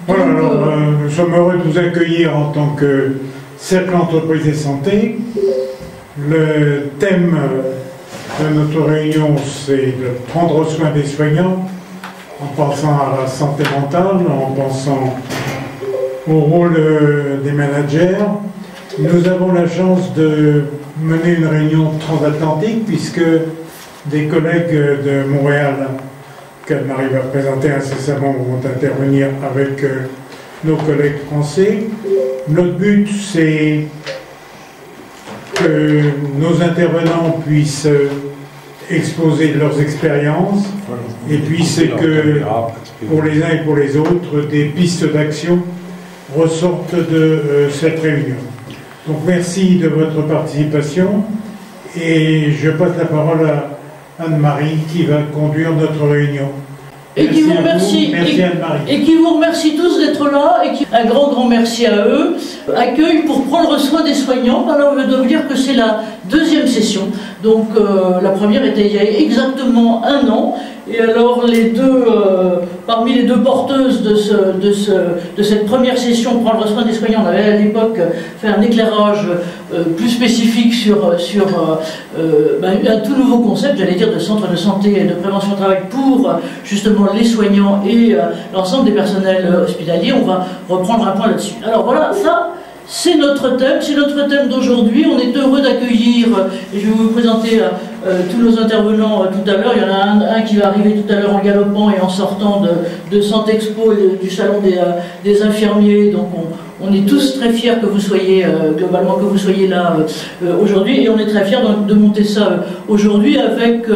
Voilà, alors nous sommes heureux de vous accueillir en tant que Cercle Entreprise et Santé. Le thème de notre réunion, c'est de prendre soin des soignants en pensant à la santé mentale, en pensant au rôle des managers. Nous avons la chance de mener une réunion transatlantique puisque des collègues de Montréal, qu'Anne-Marie va présenter incessamment, vont intervenir avec nos collègues français. Notre but, c'est que nos intervenants puissent exposer leurs expériences et puis c'est que pour les uns et pour les autres, des pistes d'action ressortent de cette réunion. Donc merci de votre participation et je passe la parole à Anne-Marie qui va conduire notre réunion. Et qui vous remercie, et qui vous remercie tous d'être là, et un grand merci à eux. Accueil pour prendre soin des soignants. Alors je dois vous dire que c'est la deuxième session. Donc la première était il y a exactement 1 an. Et alors les deux, parmi les deux porteuses de cette première session prendre soin des soignants, on avait à l'époque fait un éclairage plus spécifique sur un tout nouveau concept, j'allais dire, de centre de santé et de prévention au travail pour justement les soignants et l'ensemble des personnels hospitaliers. On va reprendre un point là-dessus. Alors voilà, ça c'est notre thème d'aujourd'hui. On est heureux d'accueillir, et je vais vous présenter tous nos intervenants tout à l'heure. Il y en a un qui va arriver tout à l'heure en galopant et en sortant de Santexpo, du salon des infirmiers. Donc on est tous très fiers que vous soyez, globalement, que vous soyez là aujourd'hui. Et on est très fiers de monter ça aujourd'hui avec...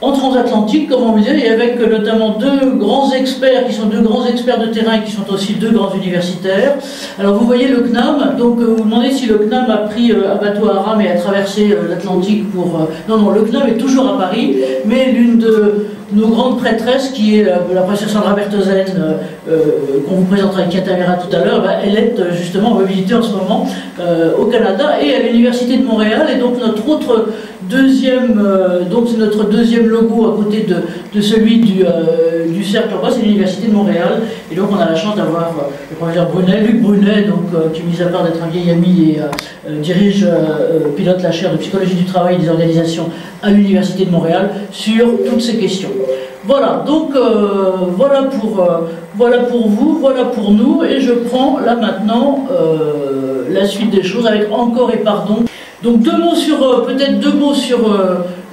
en transatlantique, comme on disait, et avec notamment 2 grands experts, qui sont 2 grands experts de terrain, qui sont aussi 2 grands universitaires. Alors vous voyez le CNAM, donc vous vous demandez si le CNAM a pris un bateau à rame et a traversé l'Atlantique pour... Non, le CNAM est toujours à Paris, mais l'une de nos grandes prêtresses, qui est la professeure Sandra Bertheusen, qu'on vous présentera, qui interviendra tout à l'heure, elle est justement mobilité en ce moment au Canada et à l'Université de Montréal, et donc notre autre deuxième, donc c'est notre deuxième logo à côté de celui du cercle en bas, c'est l'Université de Montréal, et donc on a la chance d'avoir le professeur Luc Brunet, donc, qui, mis à part d'être un vieil ami, et pilote la chaire de psychologie du travail et des organisations à l'Université de Montréal sur toutes ces questions. Voilà, donc voilà pour vous, voilà pour nous, et je prends là maintenant la suite des choses avec encore et pardon. Donc peut-être deux mots sur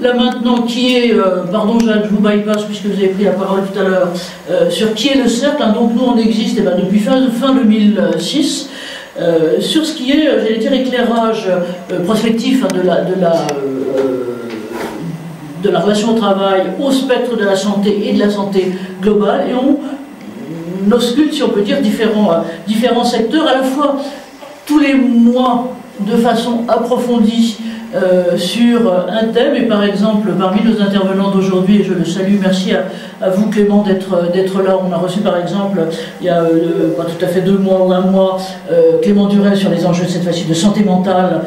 là maintenant qui est, pardon je vous bypass puisque vous avez pris la parole tout à l'heure, sur qui est le cercle, hein. Donc nous on existe depuis fin 2006, sur ce qui est, j'allais dire, éclairage prospectif, hein, de la relation au travail au spectre de la santé et de la santé globale, et on ausculte, si on peut dire, différents secteurs, à la fois tous les mois de façon approfondie sur un thème. Et par exemple, parmi nos intervenants d'aujourd'hui, et je le salue, merci à vous Clément d'être là. On a reçu par exemple, il y a pas tout à fait 2 mois ou 1 mois, Clément Durel sur les enjeux cette fois-ci de santé mentale,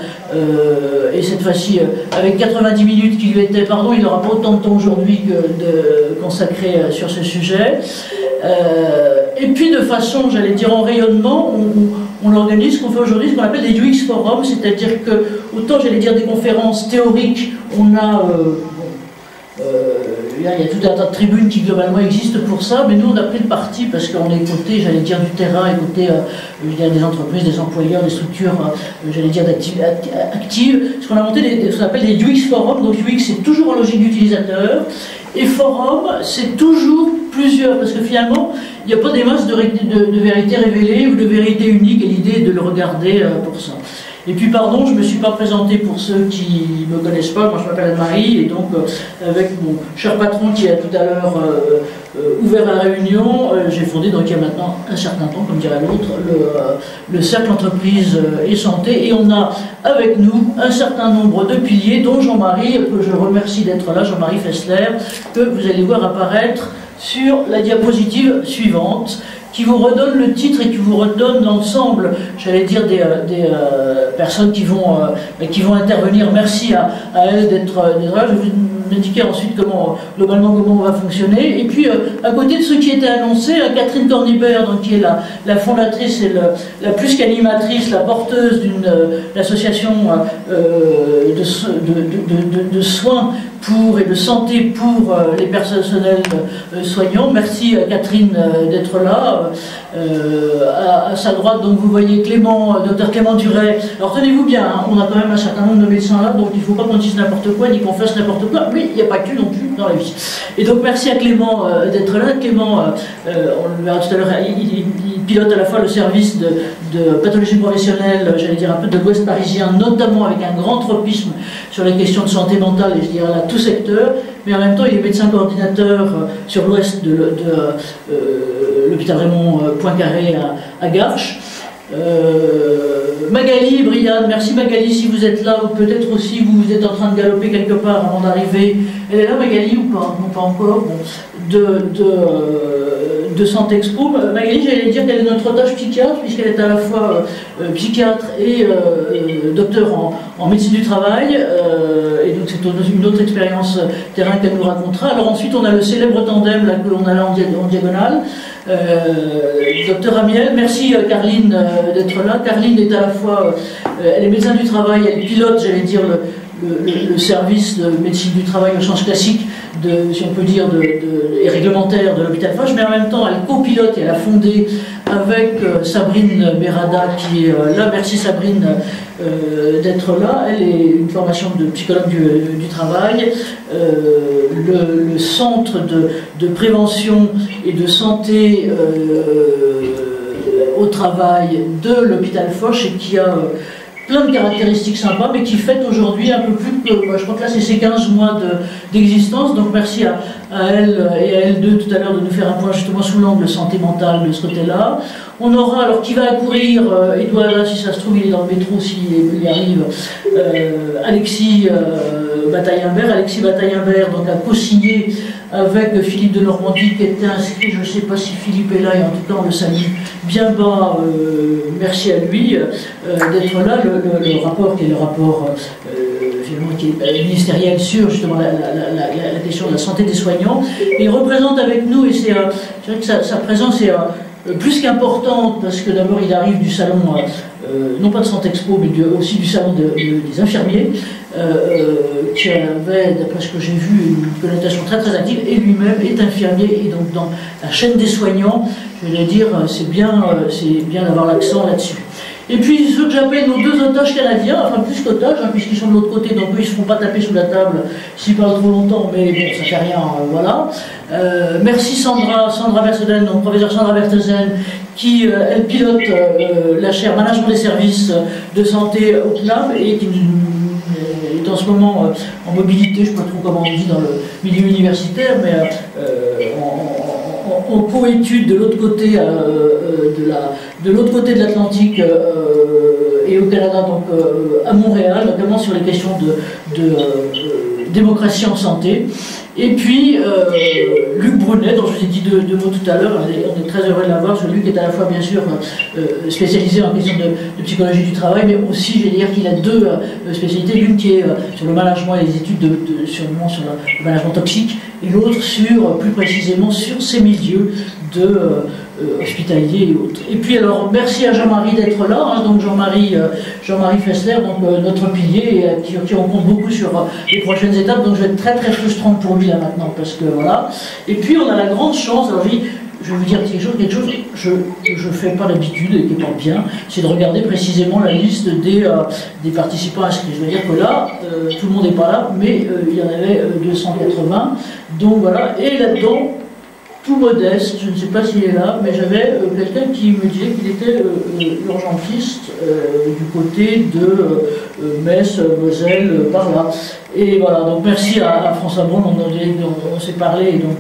et cette fois-ci avec 90 minutes qui lui étaient, pardon, il n'aura pas autant de temps aujourd'hui consacré sur ce sujet. Et puis de façon, j'allais dire, en rayonnement, on organise ce qu'on fait aujourd'hui, ce qu'on appelle des UX Forums, c'est-à-dire que, autant j'allais dire des conférences théoriques, on a, il y a tout un tas de tribunes qui globalement existent pour ça, mais nous on a pris le parti parce qu'on est côté, j'allais dire, du terrain, et côté des entreprises, des employeurs, des structures, j'allais dire, actives, ce qu'on a monté ce qu'on appelle des UX Forums. Donc UX c'est toujours en logique d'utilisateur, et forum c'est toujours plusieurs, parce que finalement il n'y a pas des masses de vérité révélée ou de vérité unique, et l'idée est de le regarder pour ça. Et puis pardon, je ne me suis pas présenté pour ceux qui ne me connaissent pas, moi je m'appelle Anne-Marie, et donc avec mon cher patron qui a tout à l'heure ouvert la réunion, j'ai fondé donc il y a maintenant un certain temps, comme dirait l'autre, le Cercle Entreprise et Santé, et on a avec nous un certain nombre de piliers, dont Jean-Marie, que je remercie d'être là, Jean-Marie Fessler, que vous allez voir apparaître sur la diapositive suivante, qui vous redonne le titre et qui vous redonne l'ensemble, j'allais dire, des personnes qui vont intervenir. Merci à elles d'être là. Je vais indiquer ensuite globalement comment on va fonctionner. Et puis, à côté de ce qui était annoncé, Catherine Cornibert, donc, qui est la fondatrice et la plus qu'animatrice, la porteuse d'une association de soins et de santé pour les personnels soignants. Merci Catherine d'être là. À sa droite, donc vous voyez Dr Clément Duret. Alors tenez-vous bien, hein, on a quand même un certain nombre de médecins là, donc il ne faut pas qu'on dise n'importe quoi, ni qu'on fasse n'importe quoi, mais il n'y a pas que non plus dans la vie. Et donc merci à Clément d'être là. Clément, on le verra tout à l'heure, il pilote à la fois le service de pathologie professionnelle, j'allais dire un peu de l'Ouest parisien, notamment avec un grand tropisme sur les questions de santé mentale, et je dirais là tout secteur, mais en même temps il est médecin coordinateur sur l'ouest de l'hôpital Raymond Poincaré à Garches. Magali, Brianne, merci Magali si vous êtes là, ou peut-être aussi vous êtes en train de galoper quelque part avant d'arriver. Elle est là Magali ou pas? Non, pas encore. Bon. De Santé Expo. Magali, j'allais dire qu'elle est notre otage psychiatre, puisqu'elle est à la fois psychiatre et docteur en médecine du travail, et donc c'est une autre expérience terrain qu'elle nous racontera. Alors ensuite on a le célèbre tandem là, que l'on a là en diagonale. Docteur Amiel, merci Carline d'être là. Carline est à la fois, elle est médecin du travail, elle pilote, j'allais dire, le service de médecine du travail au sens classique, si on peut dire, et réglementaire de l'hôpital Foch, mais en même temps elle copilote et elle a fondé avec Sabrine Berada qui est là. Merci Sabrine d'être là. Elle est une formation de psychologue du travail. Le centre de prévention et de santé au travail de l'hôpital Foch, et qui a plein de caractéristiques sympas, mais qui fête aujourd'hui un peu plus que, je crois que là c'est ses 15 mois d'existence, donc merci à elle et à elle deux tout à l'heure de nous faire un point justement sous l'angle santé mentale de ce côté-là. On aura, alors qui va accourir, Edouard là si ça se trouve il est dans le métro s'il y arrive, Alexis Bataille-Imbert, donc a co-signé avec Philippe de Normandie qui était inscrit, je ne sais pas si Philippe est là, et en tout cas on le salue bien bas, merci à lui d'être là. Le rapport qui est le rapport finalement qui est ministériel sur justement la question de la santé des soignants, et il représente avec nous, et c'est vrai que sa présence est plus qu'importante, parce que d'abord il arrive du salon, non pas de Santé Expo, mais aussi du salon des infirmiers, qui avait, d'après ce que j'ai vu, une connotation très très active, et lui-même est infirmier, et donc dans la chaîne des soignants, je vais dire, c'est bien d'avoir l'accent là-dessus. Et puis ceux que j'appelle nos deux otages canadiens, enfin plus qu'otages, hein, puisqu'ils sont de l'autre côté, donc eux ils ne se font pas taper sous la table s'ils parlent trop longtemps, mais bon, ça fait rien, voilà. Merci Sandra Bertesen, donc professeure Sandra Bertesen, qui elle pilote la chaire management des services de santé au CNAM, et qui est en ce moment en mobilité, je ne sais pas trop comment on dit dans le milieu universitaire, mais en co-étude de l'autre côté de l'Atlantique et au Canada, donc à Montréal, notamment sur les questions de démocratie en santé. Et puis Luc Brunet, dont je vous ai dit deux mots tout à l'heure, on est très heureux de l'avoir. Luc est à la fois bien sûr spécialisé en question de psychologie du travail, mais aussi je vais dire qu'il a deux spécialités, l'une qui est sur le management et les études sur le management toxique, et l'autre plus précisément sur ces milieux hospitaliers et autres. Et puis alors merci à Jean-Marie d'être là, hein, donc Jean-Marie Fessler, donc notre pilier, qui on compte beaucoup sur les prochaines étapes, donc je vais être très très frustrant pour lui là maintenant, parce que voilà. Et puis on a la grande chance, alors je vais vous dire quelque chose que je ne fais pas d'habitude et qui est pas bien, c'est de regarder précisément la liste des participants inscrits. Je veux dire que là, tout le monde n'est pas là, mais il y en avait 280, donc voilà, et là-dedans, tout modeste, je ne sais pas s'il est là, mais j'avais quelqu'un qui me disait qu'il était urgentiste du côté de Metz, Moselle, par là. Et voilà, donc merci à François Braun, on s'est parlé, et donc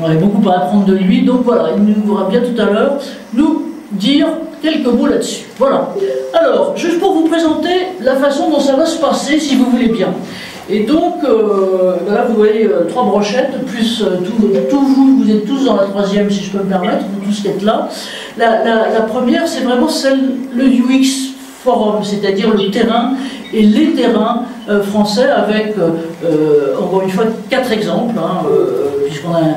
on avait beaucoup à apprendre de lui. Donc voilà, il nous pourra bien tout à l'heure nous dire quelques mots là-dessus. Voilà. Alors, juste pour vous présenter la façon dont ça va se passer, si vous voulez bien. Et donc, là, vous voyez 3 brochettes, plus vous êtes tous dans la 3e, si je peux me permettre, vous tous qui êtes là. La première, c'est vraiment le UX Forum, c'est-à-dire le terrain et les terrains français avec, encore une fois, 4 exemples, hein, puisqu'on a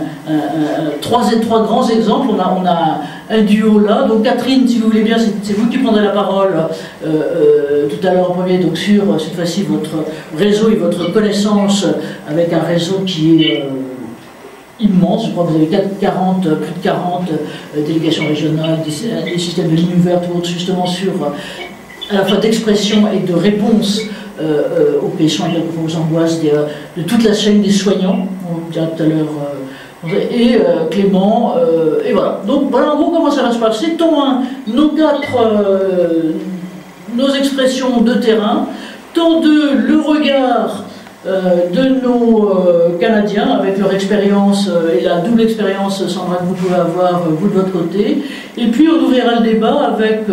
trois grands exemples. On a un duo là. Donc Catherine, si vous voulez bien, c'est vous qui prendrez la parole tout à l'heure en premier, donc sur cette fois-ci votre réseau et votre connaissance avec un réseau qui est immense. Je crois que vous avez plus de 40 délégations régionales, des systèmes de lignes ouvertes ou autres, justement sur à la fois d'expression et de réponse aux questions et aux angoisses de toute la chaîne des soignants. On dira tout à l'heure. Et Clément, et voilà. Donc voilà en gros comment ça va se passer. Ton 1, nos expressions de terrain. Ton 2, le regard de nos Canadiens avec leur expérience et la double expérience, Sandra, que vous pouvez avoir vous de votre côté. Et puis on ouvrira le débat avec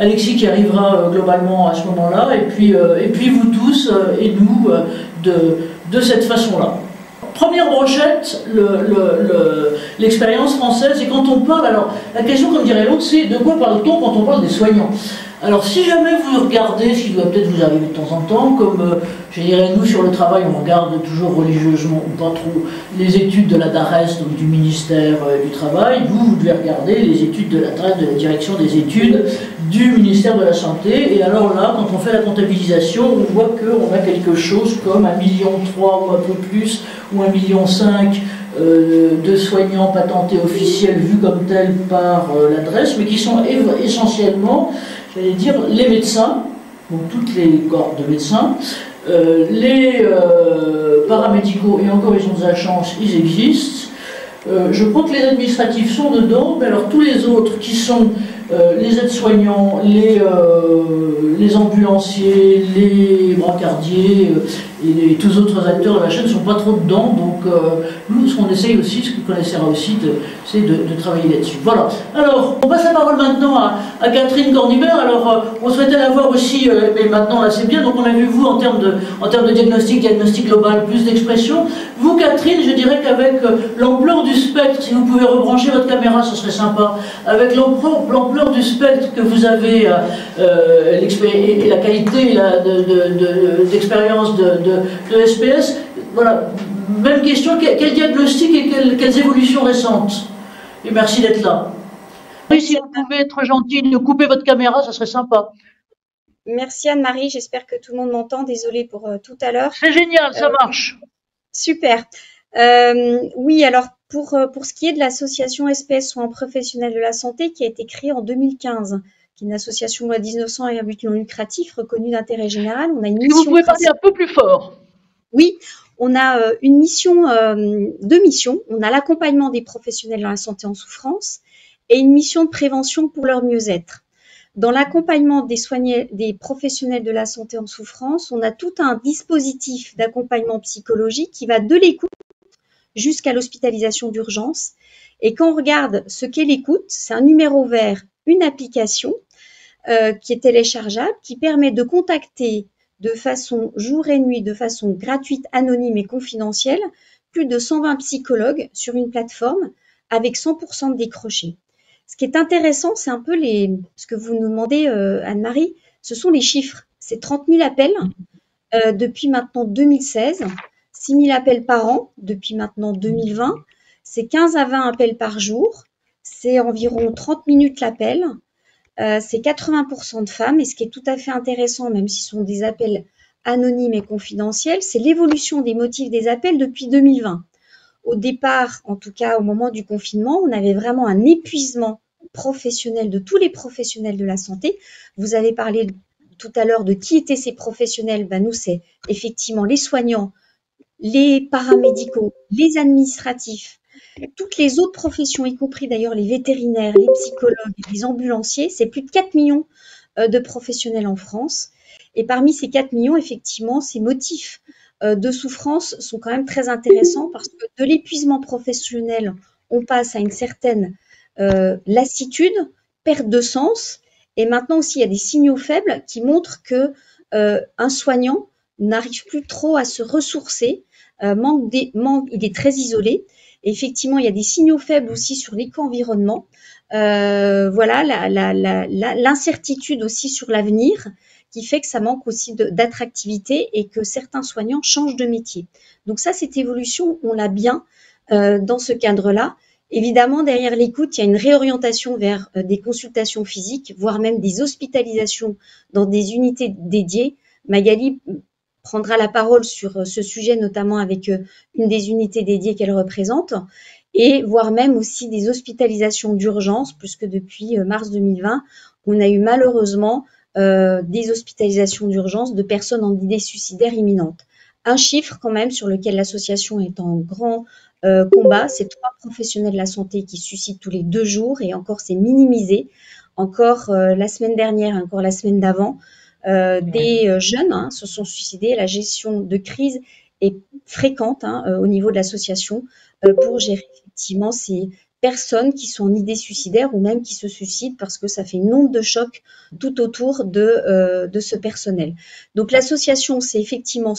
Alexis qui arrivera globalement à ce moment-là, et puis vous tous et nous de cette façon-là. Première brochette, l'expérience française, et quand on parle, alors la question, comme dirait l'autre, c'est de quoi parle-t-on quand on parle des soignants? Alors si jamais vous regardez, ce qui doit peut-être vous arriver de temps en temps, comme je dirais nous sur le travail, on regarde toujours religieusement ou pas trop les études de la DARES, donc du ministère du Travail, vous devez regarder les études de la DARES, de la direction des études du ministère de la Santé, et alors là, quand on fait la comptabilisation, on voit qu'on a quelque chose comme 1,3 million ou un peu plus, ou 1,5 million de soignants patentés officiels vus comme tels par l'adresse, mais qui sont essentiellement, j'allais dire, les médecins, donc toutes les corps de médecins, les paramédicaux, et encore ils ont de la chance, ils existent. Je crois que les administratifs sont dedans, mais alors tous les autres qui sont les aides-soignants, les ambulanciers, les brancardiers et tous les autres acteurs de la chaîne ne sont pas trop dedans. Donc nous, ce qu'on essaye aussi, ce qu'on essaiera aussi, c'est de travailler là-dessus. Voilà. Alors, on passe la parole maintenant à Catherine Cornibert. Alors, on souhaitait la voir aussi, mais maintenant là c'est bien, donc on a vu vous en termes de diagnostic global, plus d'expression. Vous, Catherine, je dirais qu'avec l'ampleur du spectre, si vous pouvez rebrancher votre caméra, ce serait sympa, avec l'ampleur du spectre que vous avez et la qualité d'expérience de SPS, voilà, même question, quel diagnostic et quelles évolutions récentes? Et merci d'être là. Et si vous pouvez être gentil de couper votre caméra, ça serait sympa. Merci Anne-Marie, j'espère que tout le monde m'entend, désolée pour tout à l'heure. C'est génial, ça marche. Super. Oui, alors pour ce qui est de l'association SPS Soins professionnels de la santé qui a été créée en 2015, qui est une association loi 1900 et un but non lucratif reconnue d'intérêt général, on a une mission. Vous pouvez parler un peu plus fort. Oui, on a une mission, deux missions. On a l'accompagnement des professionnels dans la santé en souffrance et une mission de prévention pour leur mieux-être. Dans l'accompagnement des professionnels de la santé en souffrance, on a tout un dispositif d'accompagnement psychologique qui va de l'écoute jusqu'à l'hospitalisation d'urgence. Et quand on regarde ce qu'est l'écoute, c'est un numéro vert, une application qui est téléchargeable, qui permet de contacter de façon jour et nuit, de façon gratuite, anonyme et confidentielle, plus de 120 psychologues sur une plateforme avec 100% de décrochés. Ce qui est intéressant, c'est un peu ce que vous nous demandez, Anne-Marie, ce sont les chiffres. C'est 30 000 appels depuis maintenant 2016, 6 000 appels par an depuis maintenant 2020, c'est 15 à 20 appels par jour, c'est environ 30 minutes l'appel, c'est 80% de femmes, et ce qui est tout à fait intéressant, même si ce sont des appels anonymes et confidentiels, c'est l'évolution des motifs des appels depuis 2020. Au départ, en tout cas au moment du confinement, on avait vraiment un épuisement professionnel de tous les professionnels de la santé. Vous avez parlé tout à l'heure de qui étaient ces professionnels. Ben nous, c'est effectivement les soignants, les paramédicaux, les administratifs, toutes les autres professions, y compris d'ailleurs les vétérinaires, les psychologues, les ambulanciers. C'est plus de 4 millions de professionnels en France. Et parmi ces 4 millions, effectivement, ces motifs de souffrance sont quand même très intéressants parce que de l'épuisement professionnel, on passe à une certaine lassitude, perte de sens. Et maintenant aussi, il y a des signaux faibles qui montrent que un soignant n'arrive plus trop à se ressourcer, il est très isolé. Et effectivement, il y a des signaux faibles aussi sur l'éco-environnement. Voilà, l'incertitude aussi sur l'avenir qui fait que ça manque aussi d'attractivité et que certains soignants changent de métier. Donc ça, cette évolution, on l'a bien dans ce cadre-là. Évidemment, derrière l'écoute, il y a une réorientation vers des consultations physiques, voire même des hospitalisations dans des unités dédiées. Magali prendra la parole sur ce sujet, notamment avec une des unités dédiées qu'elle représente, et voire même aussi des hospitalisations d'urgence, puisque depuis mars 2020, on a eu malheureusement des hospitalisations d'urgence de personnes en idée suicidaire imminente. Un chiffre quand même sur lequel l'association est en grand combat, c'est 3 professionnels de la santé qui suicident tous les 2 jours, et encore c'est minimisé. Encore la semaine dernière, encore la semaine d'avant, des jeunes se sont suicidés. La gestion de crise est fréquente au niveau de l'association pour gérer effectivement ces personnes qui sont en idée suicidaire ou même qui se suicident parce que ça fait une onde de choc tout autour de ce personnel. Donc l'association, c'est effectivement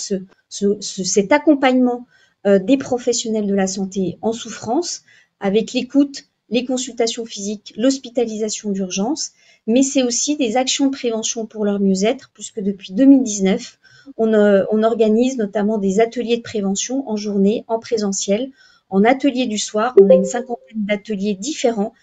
cet accompagnement des professionnels de la santé en souffrance avec l'écoute, les consultations physiques, l'hospitalisation d'urgence, mais c'est aussi des actions de prévention pour leur mieux-être, puisque depuis 2019, on organise notamment des ateliers de prévention en journée, en présentiel, en atelier du soir. On a une 50aine d'ateliers différents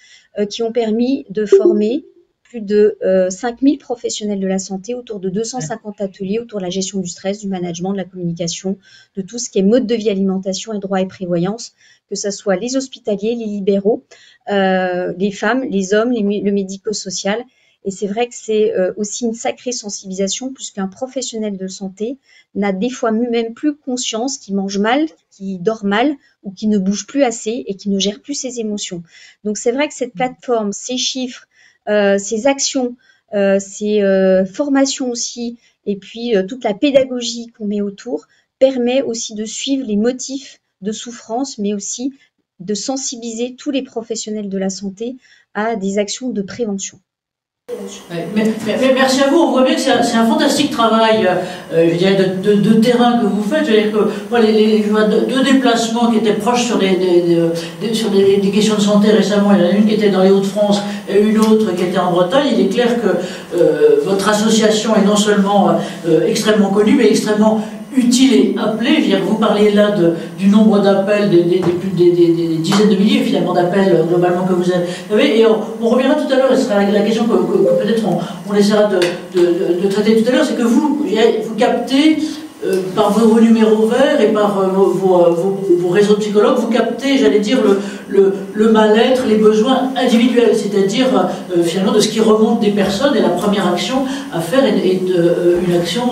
qui ont permis de former plus de 5000 professionnels de la santé autour de 250 ateliers autour de la gestion du stress, du management, de la communication, de tout ce qui est mode de vie, alimentation et droit et prévoyance, que ce soit les hospitaliers, les libéraux, les femmes, les hommes, le médico-social. Et c'est vrai que c'est aussi une sacrée sensibilisation, puisqu'un professionnel de santé n'a des fois même plus conscience qu'il mange mal, qu'il dort mal ou qu'il ne bouge plus assez et qu'il ne gère plus ses émotions. Donc c'est vrai que cette plateforme, ces chiffres, ces actions, ces formations aussi, et puis toute la pédagogie qu'on met autour, permet aussi de suivre les motifs de souffrance, mais aussi de sensibiliser tous les professionnels de la santé à des actions de prévention. Mais merci à vous, on voit bien que c'est un fantastique travail je dirais de terrain que vous faites. Je veux dire que moi, je vois 2 déplacements qui étaient proches sur sur des questions de santé récemment. Il y en a une qui était dans les Hauts-de-France et une autre qui était en Bretagne. Il est clair que votre association est non seulement extrêmement connue, mais extrêmement utile et appelé. Je veux dire, vous parliez là du nombre d'appels, des dizaines de milliers finalement d'appels globalement que vous avez. Et on reviendra tout à l'heure, et ce sera la question que peut-être on essaiera de traiter tout à l'heure, c'est que vous captez par vos numéros verts et par vos réseaux de psychologues, vous captez, j'allais dire, le mal-être, les besoins individuels, c'est-à-dire finalement de ce qui remonte des personnes, et la première action à faire est une action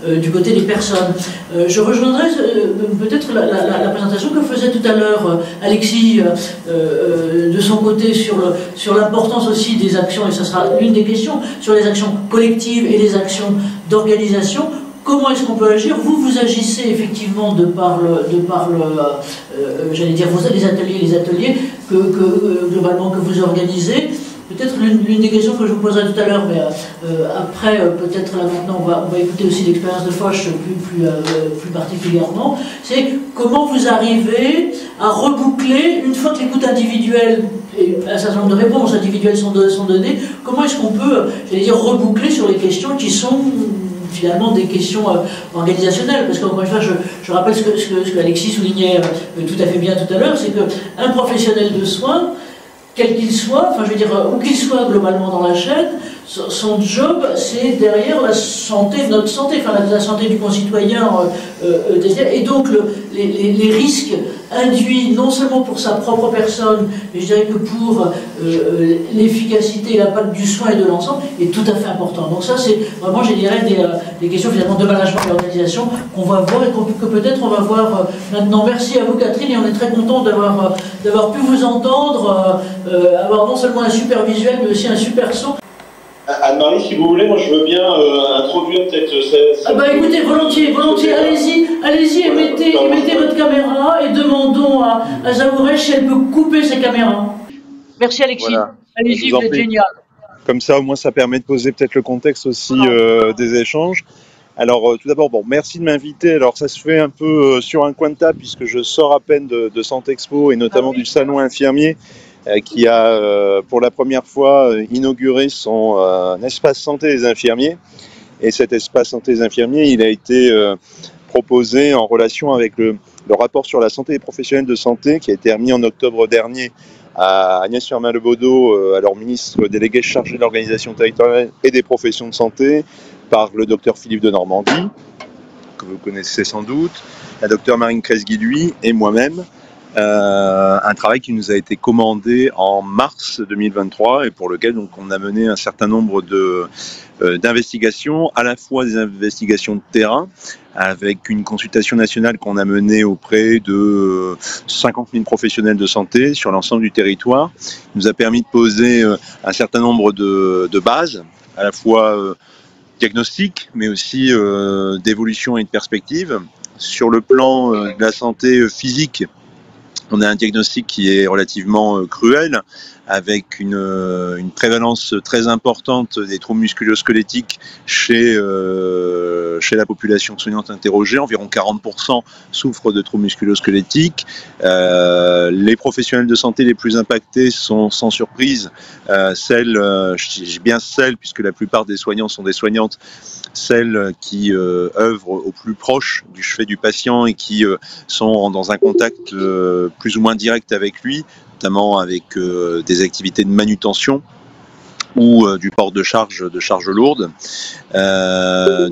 du côté des personnes. Je rejoindrai peut-être la présentation que faisait tout à l'heure Alexis de son côté sur l'importance aussi des actions, et ça sera l'une des questions, sur les actions collectives et les actions d'organisation. Comment est-ce qu'on peut agir? Vous agissez effectivement de par j'allais dire, les ateliers globalement que vous organisez. Peut-être l'une des questions que je vous poserai tout à l'heure, mais après, peut-être là maintenant, on va écouter aussi l'expérience de Foch plus particulièrement, c'est comment vous arrivez à reboucler, une fois que l'écoute individuelle et un certain nombre de réponses individuelles sont données, comment est-ce qu'on peut, j'allais dire, reboucler sur les questions qui sont finalement des questions organisationnelles, parce qu'encore une fois, je rappelle ce que Alexis soulignait tout à fait bien tout à l'heure, c'est qu'un professionnel de soins, quel qu'il soit, enfin je veux dire, où qu'il soit globalement dans la chaîne, son job, c'est derrière la santé, notre santé, enfin la santé du concitoyen, et donc les risques induits non seulement pour sa propre personne, mais je dirais que pour l'efficacité et l'impact du soin et de l'ensemble, est tout à fait important. Donc ça, c'est vraiment, je dirais, des questions finalement de management et d'organisation qu'on va voir et que peut-être on va voir maintenant. Merci à vous, Catherine, et on est très content d'avoir pu vous entendre, avoir non seulement un super visuel, mais aussi un super son. Anne-Marie, si vous voulez, moi je veux bien introduire peut-être Ah bah écoutez, volontiers, allez-y et mettez votre caméra et demandons à Zaouresh si elle peut couper sa caméra. Merci Alexis, voilà. Allez-y, vous êtes génial. Comme ça, au moins ça permet de poser peut-être le contexte aussi des échanges. Alors tout d'abord, merci de m'inviter. Alors ça se fait un peu sur un coin de table puisque je sors à peine de Santexpo et notamment du salon infirmier. Qui a pour la première fois inauguré son espace santé des infirmiers. Et cet espace santé des infirmiers, il a été proposé en relation avec le rapport sur la santé des professionnels de santé qui a été remis en octobre dernier à Agnès Firmin-Lebaudot, alors ministre délégué chargé de l'organisation territoriale et des professions de santé, par le docteur Philippe de Normandie, que vous connaissez sans doute, la docteure Marine Kresguy et moi-même. Un travail qui nous a été commandé en mars 2023 et pour lequel donc, on a mené un certain nombre d'investigations, à la fois des investigations de terrain, avec une consultation nationale qu'on a menée auprès de 50 000 professionnels de santé sur l'ensemble du territoire. Il nous a permis de poser un certain nombre de bases, à la fois diagnostiques, mais aussi d'évolution et de perspective. Sur le plan de la santé physique, on a un diagnostic qui est relativement cruel, avec une prévalence très importante des troubles musculo-squelettiques chez la population soignante interrogée. Environ 40% souffrent de troubles musculo-squelettiques. Les professionnels de santé les plus impactés sont sans surprise je dis bien celles, puisque la plupart des soignants sont des soignantes, celles qui œuvrent au plus proche du chevet du patient et qui sont dans un contact plus ou moins direct avec lui, notamment avec des activités de manutention ou du port de charge lourde.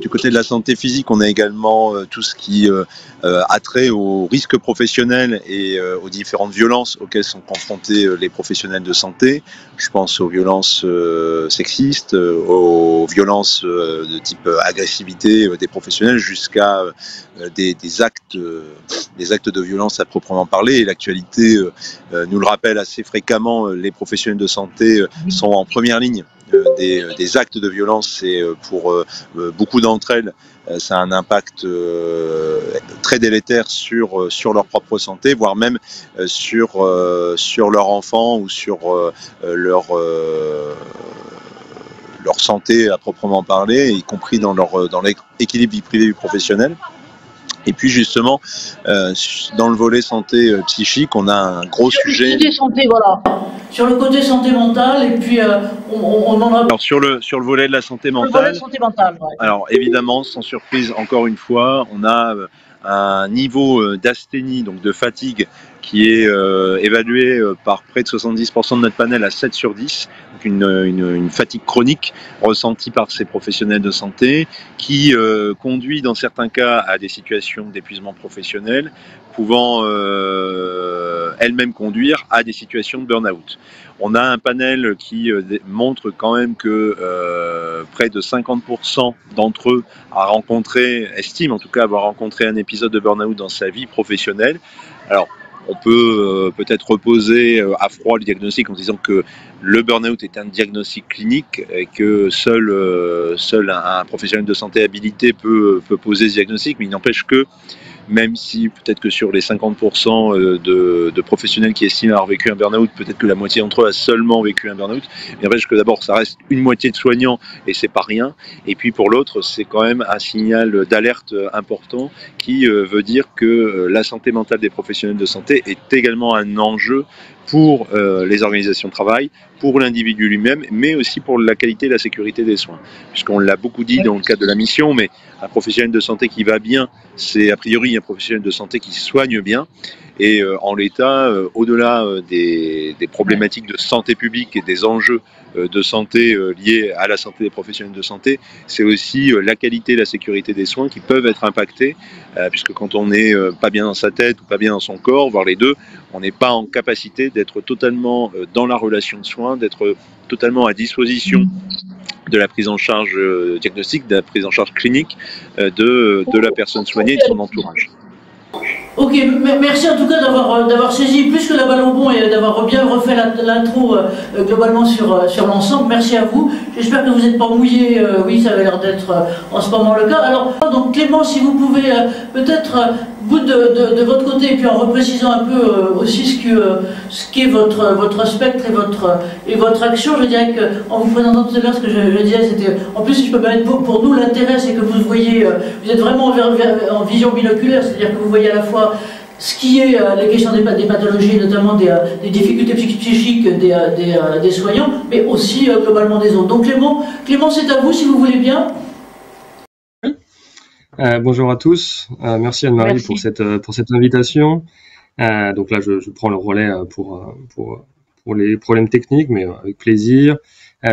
Du côté de la santé physique, on a également tout ce qui a trait aux risques professionnels et aux différentes violences auxquelles sont confrontés les professionnels de santé. Je pense aux violences sexistes, aux violences de type agressivité des professionnels, jusqu'à des actes de violence à proprement parler. Et l'actualité nous le rappelle assez fréquemment, les professionnels de santé sont en première ligne des actes de violence, et pour beaucoup d'entre elles, ça a un impact très délétère sur leur propre santé, voire même sur leur enfant ou sur leur santé à proprement parler, y compris dans l'équilibre vie privée et professionnelle. Et puis justement, dans le volet santé psychique, on a un gros sujet. Sur le côté santé, voilà. Sur le côté santé mentale, et puis on en a. Alors sur le volet de la santé mentale. Le volet de santé mentale, ouais. Alors évidemment, sans surprise, encore une fois, on a un niveau d'asthénie, donc de fatigue, qui est évalué par près de 70% de notre panel à 7 sur 10, donc une fatigue chronique ressentie par ces professionnels de santé, qui conduit dans certains cas à des situations d'épuisement professionnel, pouvant elles-mêmes conduire à des situations de burn-out. On a un panel qui montre quand même que près de 50% d'entre eux estiment en tout cas avoir rencontré un épisode de burn-out dans sa vie professionnelle. Alors, on peut peut-être reposer à froid le diagnostic en disant que le burn-out est un diagnostic clinique et que seul un professionnel de santé habilité peut poser ce diagnostic, mais il n'empêche que même si peut-être que sur les 50% de professionnels qui estiment avoir vécu un burn-out, peut-être que la moitié d'entre eux a seulement vécu un burn-out, il n'empêche que d'abord ça reste une moitié de soignants et c'est pas rien, et puis pour l'autre c'est quand même un signal d'alerte important qui veut dire que la santé mentale des professionnels de santé est également un enjeu pour les organisations de travail, pour l'individu lui-même, mais aussi pour la qualité et la sécurité des soins. Puisqu'on l'a beaucoup dit dans le cadre de la mission, mais un professionnel de santé qui va bien, c'est a priori un professionnel de santé qui soigne bien. Et en l'état, au-delà des problématiques de santé publique et des enjeux de santé liés à la santé des professionnels de santé, c'est aussi la qualité et la sécurité des soins qui peuvent être impactés, puisque quand on n'est pas bien dans sa tête ou pas bien dans son corps, voire les deux, on n'est pas en capacité d'être totalement dans la relation de soins, d'être totalement à disposition de la prise en charge diagnostique, de la prise en charge clinique de la personne soignée et de son entourage. Ok, merci en tout cas d'avoir saisi plus que la balle au bond et d'avoir bien refait l'intro globalement sur l'ensemble. Merci à vous. J'espère que vous n'êtes pas mouillé. Oui, ça avait l'air d'être en ce moment le cas. Alors, donc Clément, si vous pouvez peut-être vous de votre côté, et puis en reprécisant un peu aussi ce qu'est votre spectre et votre action, je dirais qu'en vous présentant tout à l'heure, ce que je disais, c'était, en plus, si je peux me mettre pour nous, l'intérêt, c'est que vous voyez, vous êtes vraiment en vision binoculaire, c'est-à-dire que vous voyez à la fois ce qui est la question des pathologies, notamment des difficultés psychiques des soignants, mais aussi globalement des autres. Donc Clément, c'est à vous si vous voulez bien. Bonjour à tous. Merci Anne-Marie pour cette invitation. Donc là, je prends le relais pour les problèmes techniques, mais avec plaisir.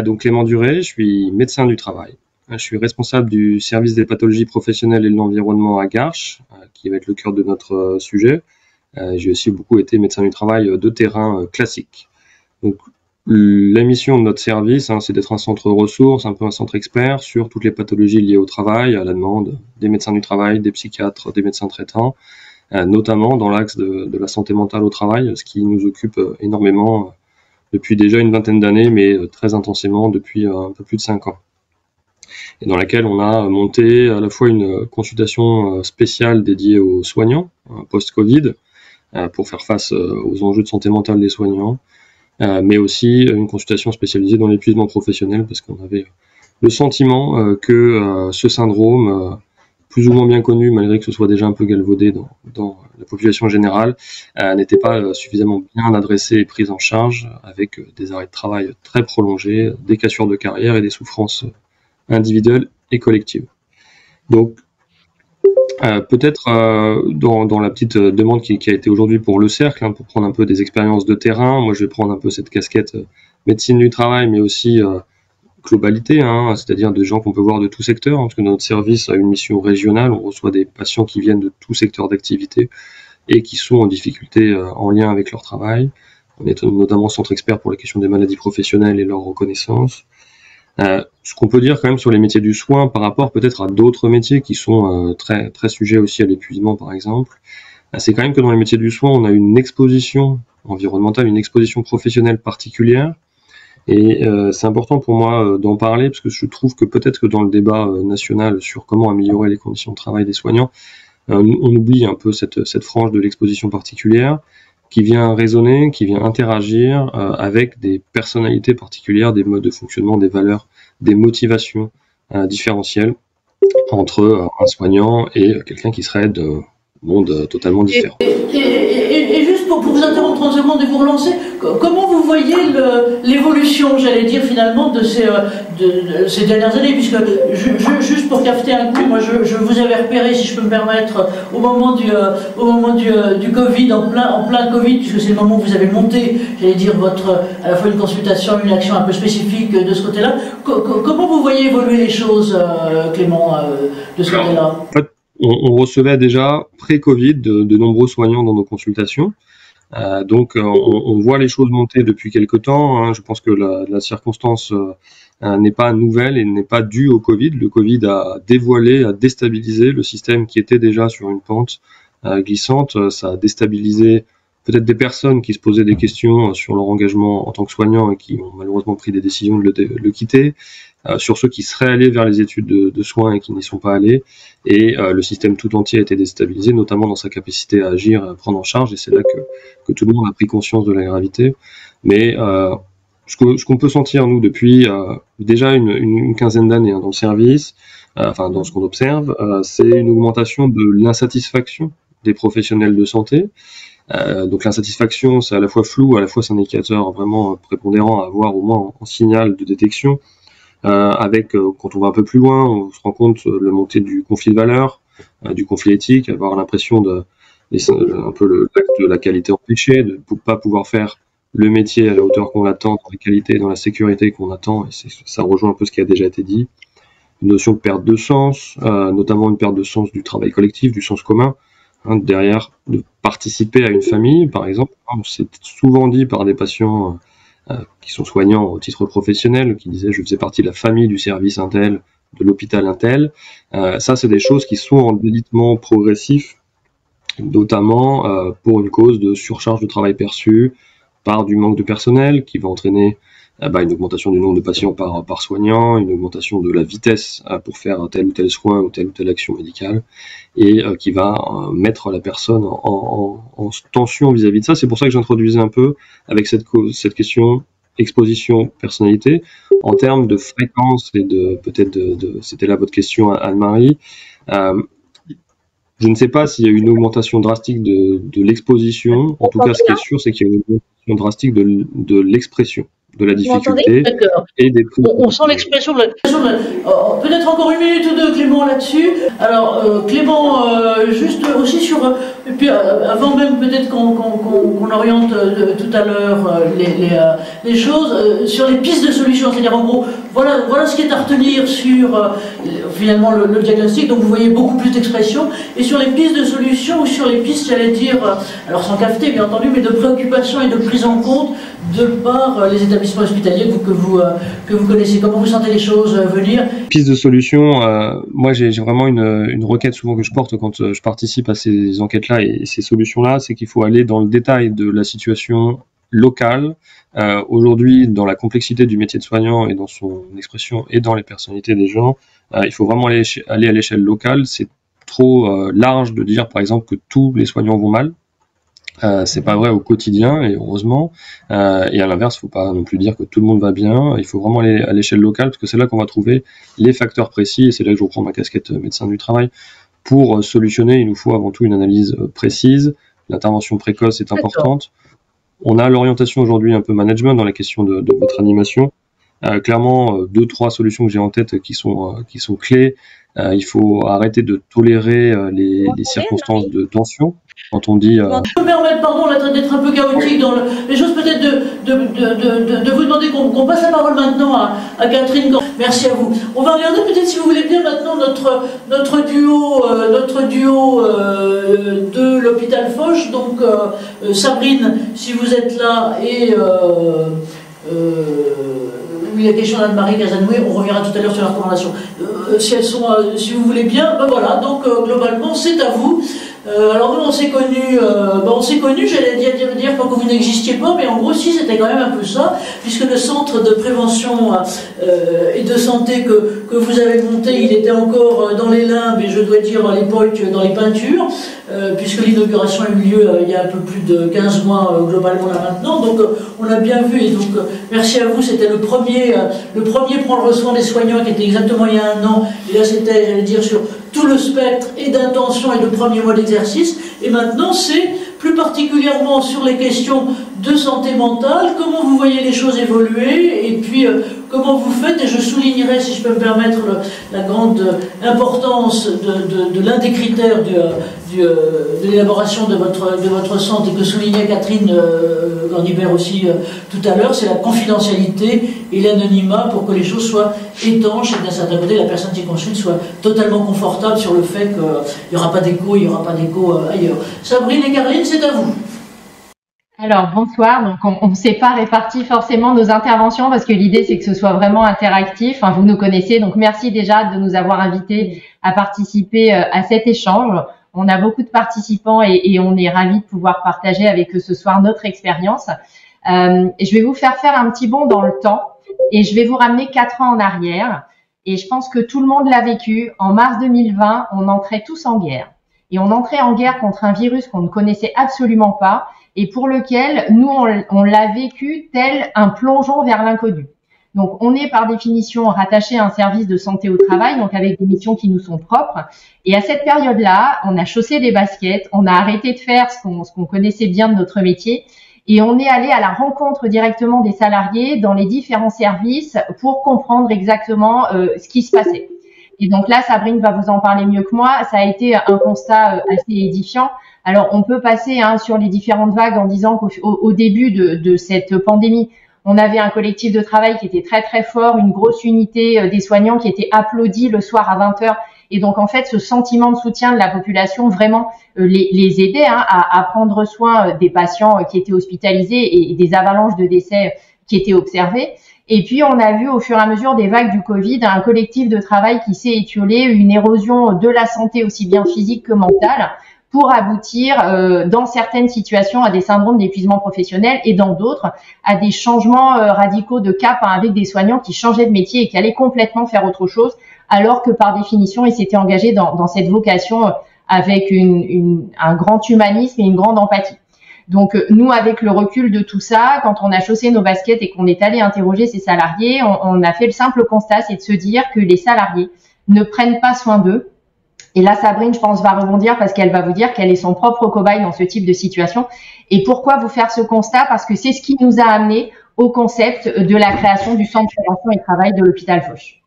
Donc Clément Duret, je suis médecin du travail. Je suis responsable du service des pathologies professionnelles et de l'environnement à Garches, qui va être le cœur de notre sujet. J'ai aussi beaucoup été médecin du travail de terrain classique. Donc, la mission de notre service, c'est d'être un centre ressources, un peu un centre expert sur toutes les pathologies liées au travail, à la demande des médecins du travail, des psychiatres, des médecins traitants, notamment dans l'axe de la santé mentale au travail, ce qui nous occupe énormément depuis déjà une vingtaine d'années, mais très intensément depuis un peu plus de 5 ans. Et dans laquelle on a monté à la fois une consultation spéciale dédiée aux soignants post-Covid, pour faire face aux enjeux de santé mentale des soignants, mais aussi une consultation spécialisée dans l'épuisement professionnel, parce qu'on avait le sentiment que ce syndrome, plus ou moins bien connu, malgré que ce soit déjà un peu galvaudé dans la population générale, n'était pas suffisamment bien adressé et pris en charge, avec des arrêts de travail très prolongés, des cassures de carrière et des souffrances individuelles et collectives. Donc, peut-être dans la petite demande qui a été aujourd'hui pour le cercle, pour prendre un peu des expériences de terrain, moi je vais prendre un peu cette casquette médecine du travail, mais aussi globalité, c'est-à-dire de gens qu'on peut voir de tout secteur, parce que notre service a une mission régionale, on reçoit des patients qui viennent de tout secteur d'activité et qui sont en difficulté en lien avec leur travail. On est notamment centre expert pour la question des maladies professionnelles et leur reconnaissance. Ce qu'on peut dire quand même sur les métiers du soin par rapport peut-être à d'autres métiers qui sont très, très sujets aussi à l'épuisement par exemple, c'est quand même que dans les métiers du soin on a une exposition environnementale, une exposition professionnelle particulière, et c'est important pour moi d'en parler parce que je trouve que peut-être que dans le débat national sur comment améliorer les conditions de travail des soignants, on oublie un peu cette frange de l'exposition particulière qui vient résonner, qui vient interagir avec des personnalités particulières, des modes de fonctionnement, des valeurs, des motivations différentielles entre un soignant et quelqu'un qui serait d'un monde totalement différent. Et juste pour vous interrompre 30 secondes et vous relancer, comment vous voyez l'évolution, j'allais dire finalement, de ces dernières années, puisque juste pour capter un coup, moi je vous avais repéré, si je peux me permettre, au moment du Covid, en plein Covid, puisque c'est le moment où vous avez monté, j'allais dire, à la fois une consultation, une action un peu spécifique de ce côté-là. Comment vous voyez évoluer les choses, Clément, de ce côté-là? On recevait déjà pré-Covid de nombreux soignants dans nos consultations. Donc on voit les choses monter depuis quelque temps. Je pense que la circonstance n'est pas nouvelle et n'est pas due au Covid. Le Covid a dévoilé, a déstabilisé le système qui était déjà sur une pente glissante. Ça a déstabilisé peut-être des personnes qui se posaient des questions sur leur engagement en tant que soignants et qui ont malheureusement pris des décisions de le quitter. Sur ceux qui seraient allés vers les études de soins et qui n'y sont pas allés, et le système tout entier a été déstabilisé, notamment dans sa capacité à agir, à prendre en charge, et c'est là que tout le monde a pris conscience de la gravité. Mais ce qu'on peut sentir, nous, depuis déjà une quinzaine d'années dans le service, dans ce qu'on observe, c'est une augmentation de l'insatisfaction des professionnels de santé. Donc l'insatisfaction, c'est à la fois flou, à la fois c'est un indicateur vraiment prépondérant à avoir au moins en signal de détection. Quand on va un peu plus loin, on se rend compte de la montée du conflit de valeurs, du conflit éthique, avoir l'impression un peu l'acte de la qualité empêchée, de ne pas pouvoir faire le métier à la hauteur qu'on l'attend, dans la qualité, dans la sécurité qu'on attend, et ça rejoint un peu ce qui a déjà été dit. Une notion de perte de sens, notamment une perte de sens du travail collectif, du sens commun, derrière de participer à une famille, par exemple. C'est souvent dit par des patients qui sont soignants au titre professionnel, qui disaient « je faisais partie de la famille du service Intel, de l'hôpital Intel ». Ça, c'est des choses qui sont en délitement progressif, notamment pour une cause de surcharge de travail perçu par du manque de personnel, qui va entraîner une augmentation du nombre de patients par soignant, une augmentation de la vitesse pour faire tel ou tel soin ou telle action médicale, et qui va mettre la personne en tension vis-à-vis de ça. C'est pour ça que j'introduisais un peu avec cette question exposition personnalité en termes de fréquence et c'était là votre question Anne-Marie. Je ne sais pas s'il y a eu une augmentation drastique de l'exposition. En tout cas, ce qui est sûr, c'est qu'il y a une augmentation drastique de l'expression de la difficulté et des on sent l'expression de peut-être encore une minute ou deux, Clément, là-dessus. Alors, Clément, juste aussi sur... et puis, avant même peut-être qu'on oriente tout à l'heure les choses, sur les pistes de solutions, c'est-à-dire en gros, voilà ce qui est à retenir sur finalement le diagnostic, donc vous voyez beaucoup plus d'expressions, et sur les pistes de solutions, ou sur les pistes, j'allais dire, alors sans cafeté bien entendu, mais de préoccupation et de prise en compte de par les établissements hospitaliers que vous connaissez. Comment vous sentez les choses venir? Piste de solution, moi j'ai vraiment une requête souvent que je porte quand je participe à ces enquêtes-là et ces solutions-là, c'est qu'il faut aller dans le détail de la situation locale. Aujourd'hui, dans la complexité du métier de soignant et dans son expression et dans les personnalités des gens, il faut vraiment aller à l'échelle locale. C'est trop large de dire par exemple que tous les soignants vont mal. C'est pas vrai au quotidien et heureusement, et à l'inverse, faut pas non plus dire que tout le monde va bien. Il faut vraiment aller à l'échelle locale parce que c'est là qu'on va trouver les facteurs précis et c'est là que je reprends ma casquette médecin du travail. Pour solutionner, il nous faut avant tout une analyse précise. L'intervention précoce est importante. On a l'orientation aujourd'hui un peu management dans la question de votre animation. Clairement, 2-3 solutions que j'ai en tête qui sont clés. Il faut arrêter de tolérer les circonstances de tension. Quand on dit... Je peux me permettre, pardon, d'être un peu chaotique dans les choses, peut-être de vous demander qu'on passe la parole maintenant à Catherine. Merci à vous. On va regarder peut-être, si vous voulez bien, maintenant notre duo de l'hôpital Foch. Donc, Sabrine, si vous êtes là, et... la question d'Anne-Marie Casanoué, on reviendra tout à l'heure sur la recommandation. Si elles sont, si vous voulez bien, ben voilà, donc globalement, c'est à vous. Alors nous, on s'est connus, j'allais dire quand vous n'existiez pas, mais en gros, si, c'était quand même un peu ça, puisque le centre de prévention et de santé que vous avez monté, il était encore dans les limbes, et je dois dire à l'époque dans les peintures, puisque l'inauguration a eu lieu il y a un peu plus de 15 mois globalement là maintenant, donc on a bien vu, et donc merci à vous, c'était le premier prendre soin des soignants qui était exactement il y a 1 an, et là c'était, j'allais dire, sur tout le spectre et d'intention et de premiers mois d'exercice, et maintenant c'est plus particulièrement sur les questions de santé mentale, comment vous voyez les choses évoluer, et puis comment vous faites, et je soulignerai, si je peux me permettre, la grande importance de l'un des critères de l'élaboration de votre centre, et que soulignait Catherine Gandibert aussi tout à l'heure, c'est la confidentialité et l'anonymat pour que les choses soient étanches et d'un certain côté la personne qui consulte soit totalement confortable sur le fait qu'il n'y aura pas d'écho, ailleurs. Sabrine et Caroline, c'est à vous. Alors bonsoir, donc on ne s'est pas réparti forcément nos interventions parce que l'idée c'est que ce soit vraiment interactif, enfin, vous nous connaissez, donc merci déjà de nous avoir invités à participer à cet échange. On a beaucoup de participants et on est ravis de pouvoir partager avec eux ce soir notre expérience. Et je vais vous faire un petit bond dans le temps et je vais vous ramener 4 ans en arrière, et je pense que tout le monde l'a vécu. En mars 2020, on entrait tous en guerre, et on entrait en guerre contre un virus qu'on ne connaissait absolument pas et pour lequel nous, on l'a vécu tel un plongeon vers l'inconnu. Donc, on est par définition rattaché à un service de santé au travail, donc avec des missions qui nous sont propres. Et à cette période-là, on a chaussé des baskets, on a arrêté de faire ce qu'on connaissait bien de notre métier, et on est allé à la rencontre directement des salariés dans les différents services pour comprendre exactement ce qui se passait. Et donc là, Sabrine va vous en parler mieux que moi. Ça a été un constat assez édifiant. Alors, on peut passer sur les différentes vagues en disant qu'au début de cette pandémie, on avait un collectif de travail qui était très très fort, une grosse unité des soignants qui était applaudie le soir à 20h. Et donc, en fait, ce sentiment de soutien de la population vraiment les aidait à prendre soin des patients qui étaient hospitalisés et des avalanches de décès qui étaient observées. Et puis, on a vu au fur et à mesure des vagues du Covid un collectif de travail qui s'est étiolé, une érosion de la santé aussi bien physique que mentale, pour aboutir dans certaines situations à des syndromes d'épuisement professionnel et dans d'autres à des changements radicaux de cap avec des soignants qui changeaient de métier et qui allaient complètement faire autre chose, alors que par définition, ils s'étaient engagés dans cette vocation avec un grand humanisme et une grande empathie. Donc nous, avec le recul de tout ça, quand on a chaussé nos baskets et qu'on est allé interroger ces salariés, on a fait le simple constat, c'est de se dire que les salariés ne prennent pas soin d'eux. Et là, Sabrine, je pense, va rebondir parce qu'elle va vous dire qu'elle est son propre cobaye dans ce type de situation. Et pourquoi vous faire ce constat? Parce que c'est ce qui nous a amené au concept de la création du centre de prévention et travail de l'hôpital Foch.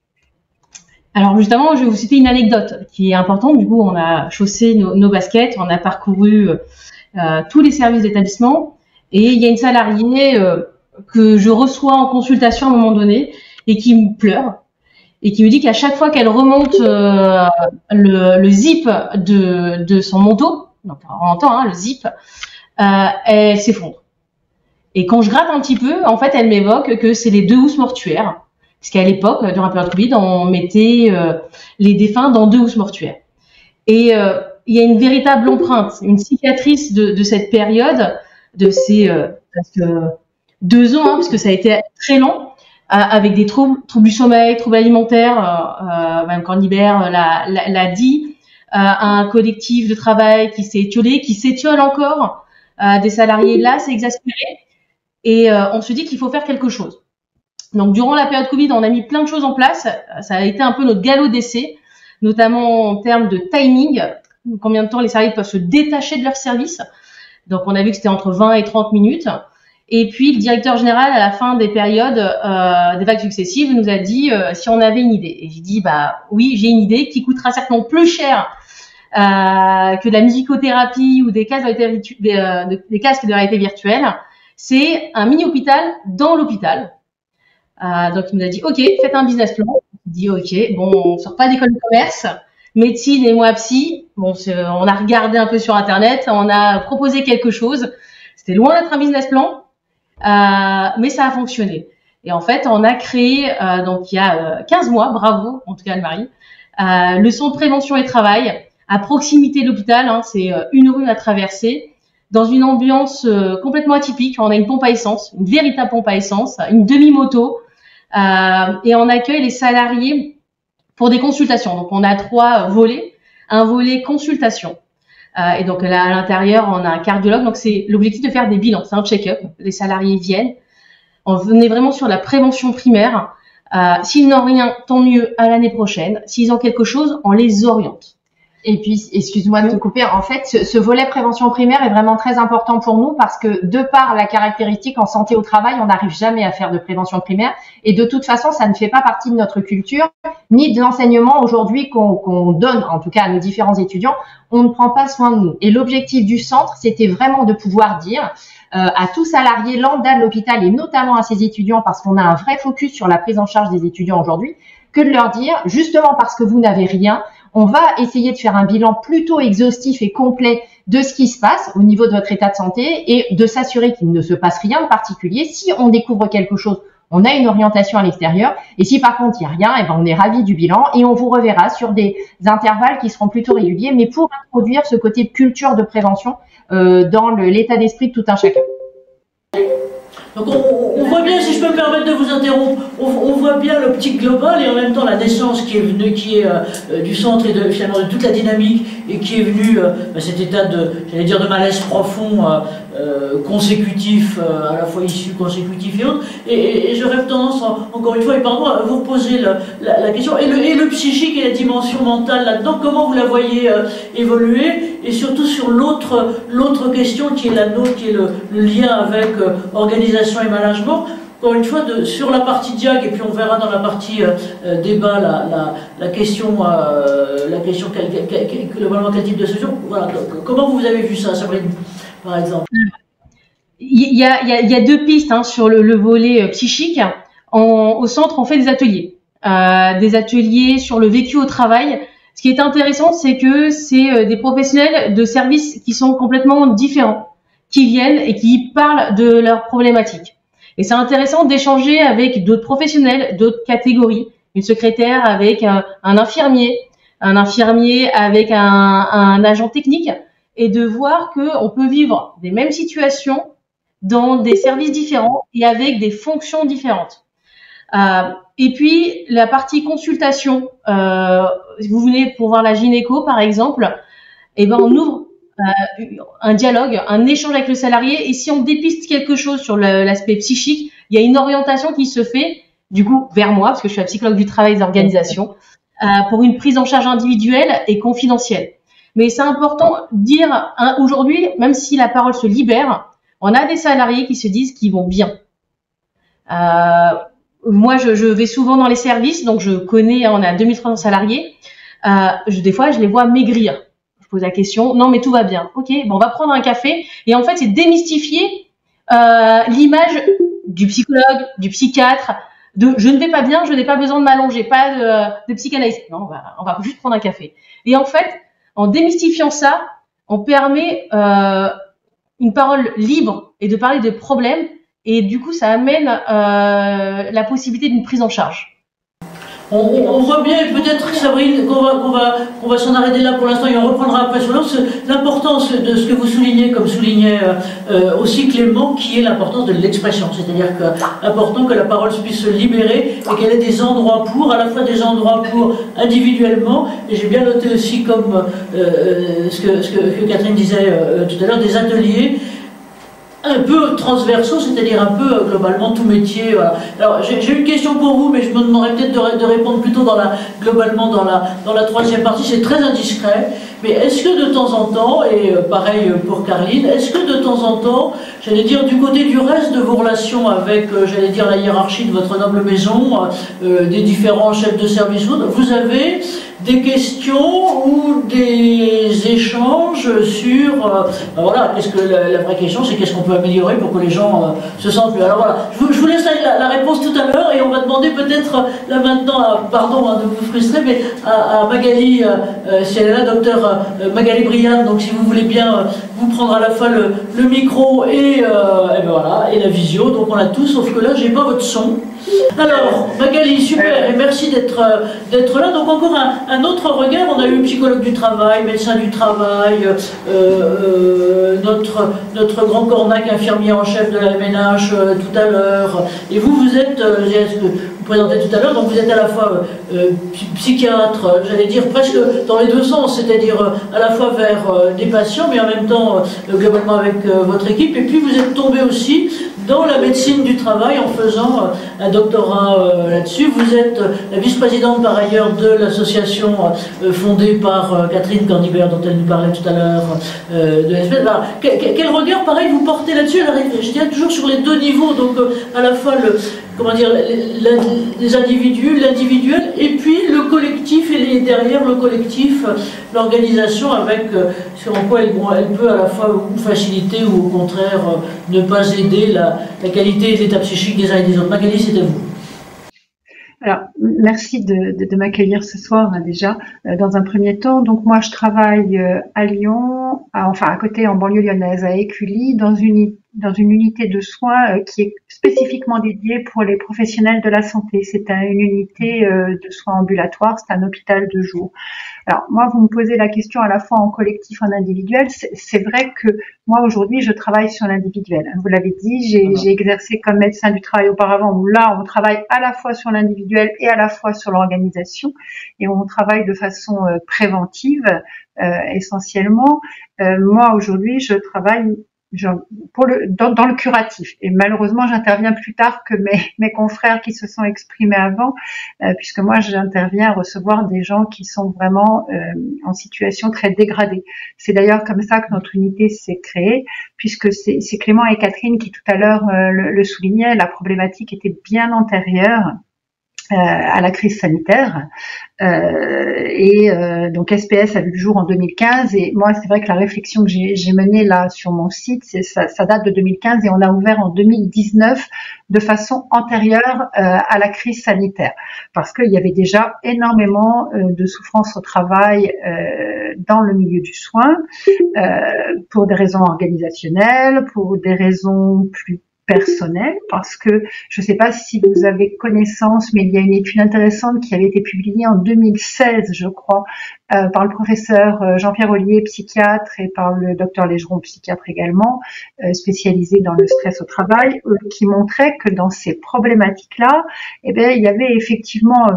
Alors justement, je vais vous citer une anecdote qui est importante. Du coup, on a chaussé nos baskets, on a parcouru tous les services d'établissement, et il y a une salariée que je reçois en consultation à un moment donné et qui me pleure et qui me dit qu'à chaque fois qu'elle remonte le zip de son manteau, donc on entend le zip, elle s'effondre. Et quand je gratte un petit peu, en fait, elle m'évoque que c'est les 2 housses mortuaires. Parce qu'à l'époque, durant la période Covid, on mettait les défunts dans 2 housses mortuaires. Et il y a une véritable empreinte, une cicatrice de cette période, de ces presque 2 ans, parce que ça a été très long, avec des troubles du sommeil, troubles alimentaires, Mme Cornibert l'a dit, un collectif de travail qui s'est étiolé, qui s'étiole encore, des salariés là, c'est exaspéré, et on se dit qu'il faut faire quelque chose. Donc, durant la période Covid, on a mis plein de choses en place. Ça a été un peu notre galop d'essai, notamment en termes de timing, combien de temps les salariés peuvent se détacher de leur service. Donc, on a vu que c'était entre 20 et 30 minutes. Et puis, le directeur général, à la fin des périodes, des vagues successives, nous a dit si on avait une idée. Et j'ai dit, oui, j'ai une idée qui coûtera certainement plus cher que de la musicothérapie ou des casques de réalité virtuelle. C'est un mini-hôpital dans l'hôpital. Donc, il nous a dit, OK, faites un business plan. Il dit, OK, bon, on sort pas d'école de commerce, médecine et moi psy. Bon, on a regardé un peu sur Internet, on a proposé quelque chose. C'était loin d'être un business plan, mais ça a fonctionné. Et en fait, on a créé, donc il y a 15 mois, bravo, en tout cas Anne-Marie, le centre de prévention et travail à proximité de l'hôpital. C'est une rue à traverser, dans une ambiance complètement atypique. On a une pompe à essence, une véritable pompe à essence, une demi-moto. Et on accueille les salariés pour des consultations. Donc, on a 3 volets. Un volet consultation. Et donc, là, à l'intérieur, on a un cardiologue. Donc, c'est l'objectif de faire des bilans. C'est un check-up. Les salariés viennent. On est vraiment sur la prévention primaire. S'ils n'ont rien, tant mieux à l'année prochaine. S'ils ont quelque chose, on les oriente. Et puis, excuse-moi de te couper, en fait, ce volet prévention primaire est vraiment très important pour nous parce que de par la caractéristique en santé au travail, on n'arrive jamais à faire de prévention primaire et de toute façon, ça ne fait pas partie de notre culture ni de l'enseignement aujourd'hui qu'on donne, en tout cas à nos différents étudiants. On ne prend pas soin de nous. Et l'objectif du centre, c'était vraiment de pouvoir dire à tout salarié lambda de l'hôpital et notamment à ses étudiants parce qu'on a un vrai focus sur la prise en charge des étudiants aujourd'hui, que de leur dire, justement parce que vous n'avez rien, on va essayer de faire un bilan plutôt exhaustif et complet de ce qui se passe au niveau de votre état de santé et de s'assurer qu'il ne se passe rien de particulier. Si on découvre quelque chose, on a une orientation à l'extérieur. Et si par contre il n'y a rien, on est ravis du bilan et on vous reverra sur des intervalles qui seront plutôt réguliers, mais pour introduire ce côté culture de prévention dans l'état d'esprit de tout un chacun. Donc on voit bien, si je peux me permettre de vous interrompre, on voit bien l'optique globale et en même temps la naissance qui est venue, du centre et finalement de toute la dynamique et qui est venue cet état de malaise profond, consécutif, à la fois issu consécutif et autres. Et j'aurais tendance, encore une fois, et pardon, à vous reposer la question. Et le psychique et la dimension mentale là-dedans, comment vous la voyez évoluer? Et surtout sur l'autre question qui est la nôtre, qui est le lien avec organisation et management. Encore une fois, sur la partie diag, et puis on verra dans la partie débat la question globalement quel type de solution. Voilà, comment vous avez vu ça, Sabrine, par exemple? Il y a 2 pistes sur le volet psychique. Au centre, on fait des ateliers sur le vécu au travail. Ce qui est intéressant, c'est que c'est des professionnels de services qui sont complètement différents, qui viennent et qui parlent de leurs problématiques. Et c'est intéressant d'échanger avec d'autres professionnels, d'autres catégories, une secrétaire avec un infirmier avec un agent technique, et de voir qu'on peut vivre des mêmes situations dans des services différents et avec des fonctions différentes. Et puis, la partie consultation, vous venez pour voir la gynéco, par exemple, on ouvre un dialogue, un échange avec le salarié, et si on dépiste quelque chose sur l'aspect psychique, il y a une orientation qui se fait, du coup, vers moi, parce que je suis la psychologue du travail et des organisations, pour une prise en charge individuelle et confidentielle. Mais c'est important de dire, aujourd'hui, même si la parole se libère, on a des salariés qui se disent qu'ils vont bien. Moi, je vais souvent dans les services, donc je connais, on a 2300 salariés. Des fois, je les vois maigrir. Je pose la question, non, mais tout va bien. Ok, bon, on va prendre un café. Et en fait, c'est démystifier l'image du psychologue, du psychiatre, de je ne vais pas bien, je n'ai pas besoin de m'allonger, pas de psychanalyse. Non, on va juste prendre un café. Et en fait, en démystifiant ça, on permet une parole libre et de parler des problèmes. Et du coup, ça amène la possibilité d'une prise en charge. On voit bien, et peut-être, Sabrine, qu'on va s'en arrêter là pour l'instant et on reprendra après sur l'importance de ce que vous soulignez, comme soulignait aussi Clément, qui est l'importance de l'expression. C'est-à-dire que important que la parole puisse se libérer et qu'elle ait des endroits pour, à la fois des endroits pour individuellement, et j'ai bien noté aussi comme ce que Catherine disait tout à l'heure, des ateliers un peu transversaux, c'est-à-dire un peu globalement tout métier. Voilà. Alors j'ai une question pour vous, mais je me demanderais peut-être de répondre plutôt globalement dans la troisième partie. C'est très indiscret, mais est-ce que de temps en temps, et pareil pour Caroline, est-ce que de temps en temps, j'allais dire du côté du reste de vos relations avec, j'allais dire la hiérarchie de votre noble maison, des différents chefs de service, vous avez des questions ou des échanges sur, voilà, qu'est-ce que la vraie question, c'est qu'est-ce qu'on peut améliorer pour que les gens se sentent mieux. Alors voilà, je vous laisse la réponse tout à l'heure et on va demander peut-être là maintenant, pardon de vous frustrer, mais à Magali, si elle est là, docteur Magali Briand, donc si vous voulez bien vous prendre à la fois le micro et ben voilà, et la visio, donc on a tout, sauf que là j'ai pas votre son. Alors, Magali, super, et merci d'être là. Donc encore un autre regard, on a eu psychologue du travail, médecin du travail, notre grand cornac infirmier en chef de la MNH tout à l'heure, et vous êtes, vous présentez tout à l'heure, donc vous êtes à la fois psychiatre, j'allais dire presque dans les deux sens, c'est-à-dire à la fois vers des patients, mais en même temps globalement avec votre équipe, et puis vous êtes tombé aussi dans la médecine du travail en faisant un doctorat là-dessus. Vous êtes la vice-présidente par ailleurs de l'association fondée par Catherine Cornibert, dont elle nous parlait tout à l'heure, de l'espèce. Quel regard pareil vous portez là-dessus? Je dirais toujours sur les deux niveaux, donc à la fois les individus, l'individuel, et puis le collectif, et derrière le collectif, l'organisation, avec sur quoi elle peut à la fois ou faciliter ou au contraire ne pas aider la qualité et l'état psychique des uns et des autres. Magali, c'est à vous. Alors, merci de m'accueillir ce soir déjà. Dans un premier temps, donc moi je travaille à Lyon, à côté en banlieue lyonnaise, à Écully, dans une unité de soins qui est spécifiquement dédiée pour les professionnels de la santé. C'est une unité de soins ambulatoires, c'est un hôpital de jour. Alors moi, vous me posez la question à la fois en collectif, en individuel. C'est vrai que moi aujourd'hui, je travaille sur l'individuel. Vous l'avez dit, j'ai exercé comme médecin du travail auparavant, où là, on travaille à la fois sur l'individuel et à la fois sur l'organisation, et on travaille de façon préventive essentiellement. Moi aujourd'hui, je travaille dans le curatif, et malheureusement j'interviens plus tard que mes confrères qui se sont exprimés avant, puisque moi j'interviens à recevoir des gens qui sont vraiment en situation très dégradée. C'est d'ailleurs comme ça que notre unité s'est créée, puisque c'est Clément et Catherine qui tout à l'heure le soulignaient, la problématique était bien antérieure à la crise sanitaire, donc SPS a vu le jour en 2015, et moi c'est vrai que la réflexion que j'ai menée là sur mon site, ça date de 2015 et on a ouvert en 2019 de façon antérieure à la crise sanitaire, parce qu'il y avait déjà énormément de souffrance au travail dans le milieu du soin, pour des raisons organisationnelles, pour des raisons plus personnel, parce que je ne sais pas si vous avez connaissance, mais il y a une étude intéressante qui avait été publiée en 2016, je crois, par le professeur Jean-Pierre Ollier, psychiatre, et par le docteur Légeron, psychiatre également, spécialisé dans le stress au travail, qui montrait que dans ces problématiques-là, eh bien, il y avait effectivement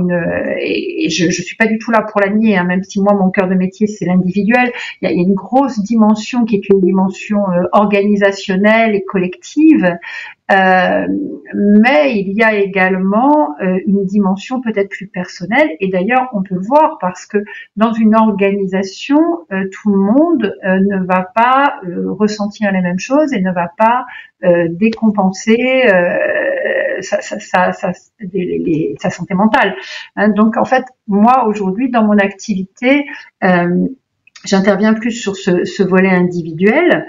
et je suis pas du tout là pour la nier, hein, même si moi mon cœur de métier c'est l'individuel, il y a une grosse dimension qui est une dimension organisationnelle et collective. Mais il y a également une dimension peut-être plus personnelle, et d'ailleurs on peut le voir parce que dans une organisation, tout le monde ne va pas ressentir les mêmes choses et ne va pas décompenser sa santé mentale. Donc en fait, moi aujourd'hui dans mon activité, j'interviens plus sur ce volet individuel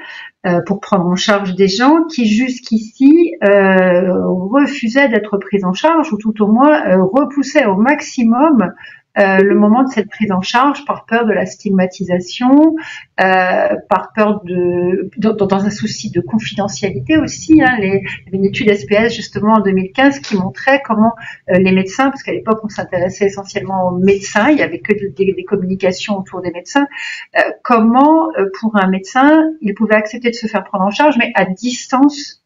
pour prendre en charge des gens qui jusqu'ici refusaient d'être pris en charge ou tout au moins repoussaient au maximum le moment de cette prise en charge par peur de la stigmatisation, par peur dans un souci de confidentialité aussi. Il y avait une étude SPS justement en 2015 qui montrait comment les médecins, parce qu'à l'époque on s'intéressait essentiellement aux médecins, il y avait que des communications autour des médecins, comment pour un médecin il pouvait accepter de se faire prendre en charge mais à distance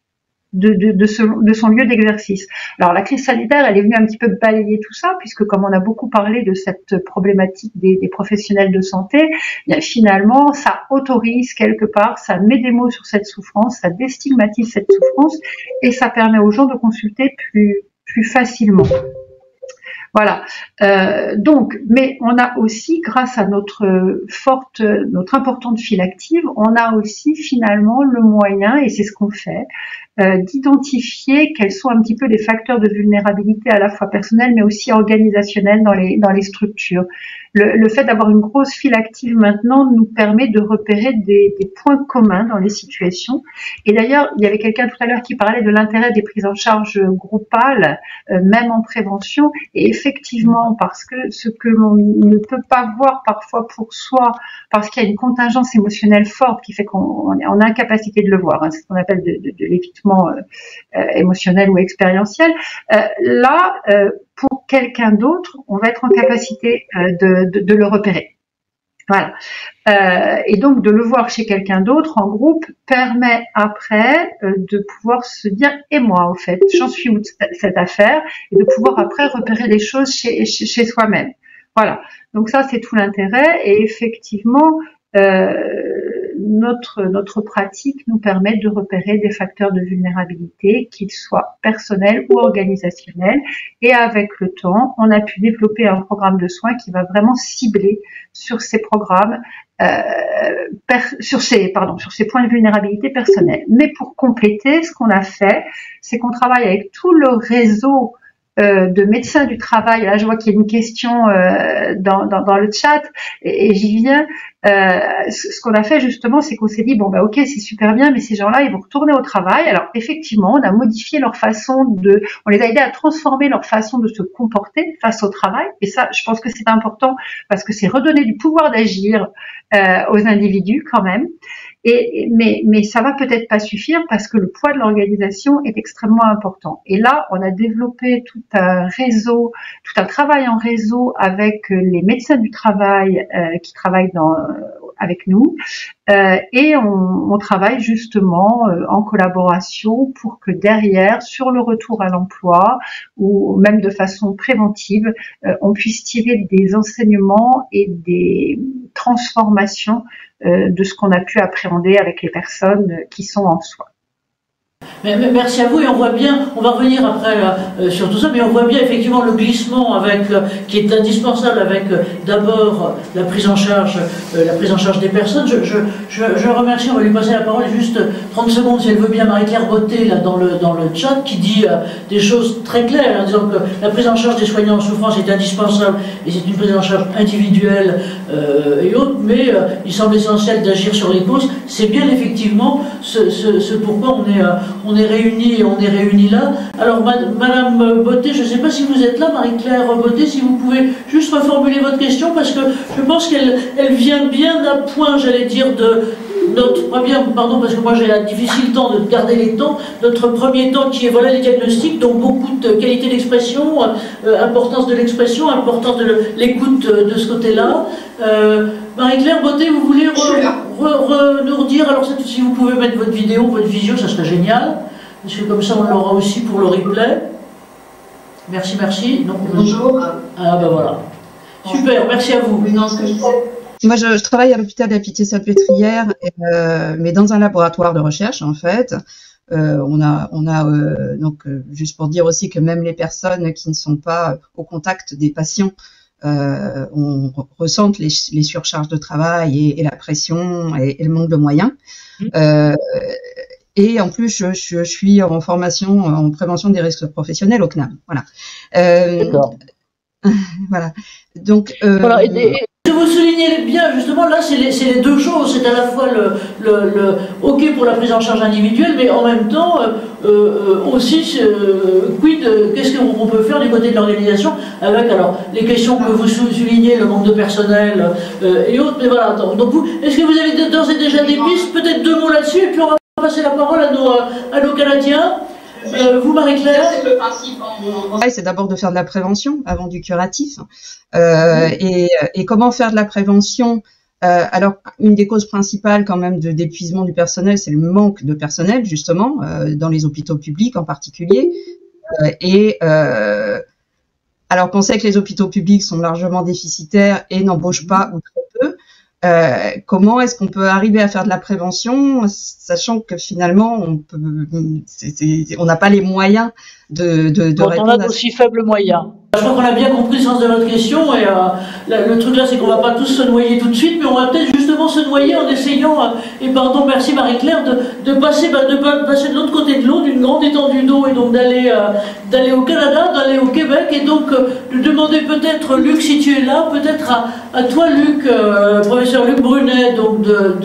de son lieu d'exercice. Alors la crise sanitaire, elle est venue un petit peu balayer tout ça, puisque comme on a beaucoup parlé de cette problématique des professionnels de santé, bien finalement ça autorise quelque part, ça met des mots sur cette souffrance, ça déstigmatise cette souffrance et ça permet aux gens de consulter plus facilement. Voilà. Donc, mais on a aussi, grâce à notre importante file active, on a aussi finalement le moyen, et c'est ce qu'on fait, d'identifier quels sont un petit peu les facteurs de vulnérabilité à la fois personnels mais aussi organisationnels dans les structures. Le fait d'avoir une grosse file active maintenant nous permet de repérer des points communs dans les situations. Et d'ailleurs, il y avait quelqu'un tout à l'heure qui parlait de l'intérêt des prises en charge groupales, même en prévention. Et effectivement, parce que ce que l'on ne peut pas voir parfois pour soi, parce qu'il y a une contingence émotionnelle forte qui fait qu'on a incapacité de le voir, c'est ce qu'on appelle de l'évitement émotionnel ou expérientiel. Là, pour quelqu'un d'autre, on va être en capacité de le repérer. Voilà. Et donc de le voir chez quelqu'un d'autre en groupe permet après de pouvoir se dire et moi au fait, j'en suis où de cette affaire, et de pouvoir après repérer les choses chez soi-même. Voilà. Donc ça c'est tout l'intérêt, et effectivement notre pratique nous permet de repérer des facteurs de vulnérabilité, qu'ils soient personnels ou organisationnels, et avec le temps, on a pu développer un programme de soins qui va vraiment cibler sur ces programmes, sur ces points de vulnérabilité personnelle. Mais pour compléter, ce qu'on a fait, c'est qu'on travaille avec tout le réseau de médecins du travail. Là, je vois qu'il y a une question dans le chat et j'y viens. Ce qu'on a fait justement, c'est qu'on s'est dit bon ok, c'est super bien, mais ces gens-là, ils vont retourner au travail. Alors effectivement, on a modifié leur façon on les a aidés à transformer leur façon de se comporter face au travail. Et ça, je pense que c'est important parce que c'est redonner du pouvoir d'agir aux individus quand même. Mais ça va peut-être pas suffire parce que le poids de l'organisation est extrêmement important. Et là, on a développé tout un réseau, tout un travail en réseau avec les médecins du travail qui travaillent avec nous, et on travaille justement en collaboration pour que derrière, sur le retour à l'emploi ou même de façon préventive, on puisse tirer des enseignements et des transformations de ce qu'on a pu appréhender avec les personnes qui sont en soins. Merci à vous, et on voit bien, on va revenir après sur tout ça, mais on voit bien effectivement le glissement qui est indispensable avec d'abord la prise en charge des personnes. Je remercie, on va lui passer la parole juste 30 secondes si elle veut bien, Marie-Claire Beauté là dans le chat, qui dit des choses très claires en disant que la prise en charge des soignants en souffrance est indispensable et c'est une prise en charge individuelle et autres, mais il semble essentiel d'agir sur les causes. C'est bien effectivement ce pourquoi on est réunis là. Alors, Madame Beauté, je ne sais pas si vous êtes là, Marie-Claire Beauté, si vous pouvez juste reformuler votre question, parce que je pense qu'elle vient bien à point, j'allais dire, de notre premier, pardon, parce que moi j'ai un difficile temps de garder les temps, notre premier temps qui est voilà les diagnostics, donc beaucoup de qualité d'expression, importance de l'expression, importance de l'écoute de ce côté-là. Marie-Claire Beauté, vous voulez nous redire, alors si vous pouvez mettre votre vidéo, votre visio, ça serait génial, parce que comme ça on l'aura aussi pour le replay. Merci. Donc, bonjour. Ah ben voilà. Super, merci à vous. Non, ce que je sais. Moi, je travaille à l'hôpital de la Pitié-Salpêtrière, mais dans un laboratoire de recherche, en fait. Donc, juste pour dire aussi que même les personnes qui ne sont pas au contact des patients, on ressentent les surcharges de travail et la pression et le manque de moyens. Et en plus, je suis en formation en prévention des risques professionnels au CNAM. Voilà. D'accord. Voilà. Donc. Voilà. Et vous soulignez bien, justement, là, c'est les deux choses. C'est à la fois le OK pour la prise en charge individuelle, mais en même temps, aussi, qu'est-ce qu'on peut faire du côté de l'organisation avec, alors, les questions que vous soulignez, le manque de personnel et autres. Mais voilà, donc est-ce que vous avez d'ores et déjà des pistes? Peut-être 2 mots là-dessus, et puis on va passer la parole à nos Canadiens. Vous, Marie-Claire? C'est d'abord de faire de la prévention avant du curatif. Et comment faire de la prévention? Alors, une des causes principales quand même d'épuisement du personnel, c'est le manque de personnel, justement, dans les hôpitaux publics en particulier. Alors qu'on sait que les hôpitaux publics sont largement déficitaires et n'embauchent pas ou très peu, comment est-ce qu'on peut arriver à faire de la prévention, sachant que finalement on n'a pas les moyens de répondre à d'aussi faibles moyens. Je crois qu'on a bien compris le sens de votre question, et le truc là, c'est qu'on va pas tous se noyer tout de suite, mais on va peut-être justement se noyer en essayant, et pardon, merci Marie-Claire, de passer de l'autre côté de l'eau, d'une grande étendue d'eau, et donc d'aller au Canada, d'aller au Québec, et donc de demander peut-être, Luc, si tu es là, peut-être à toi, Luc, professeur Luc Brunet, donc de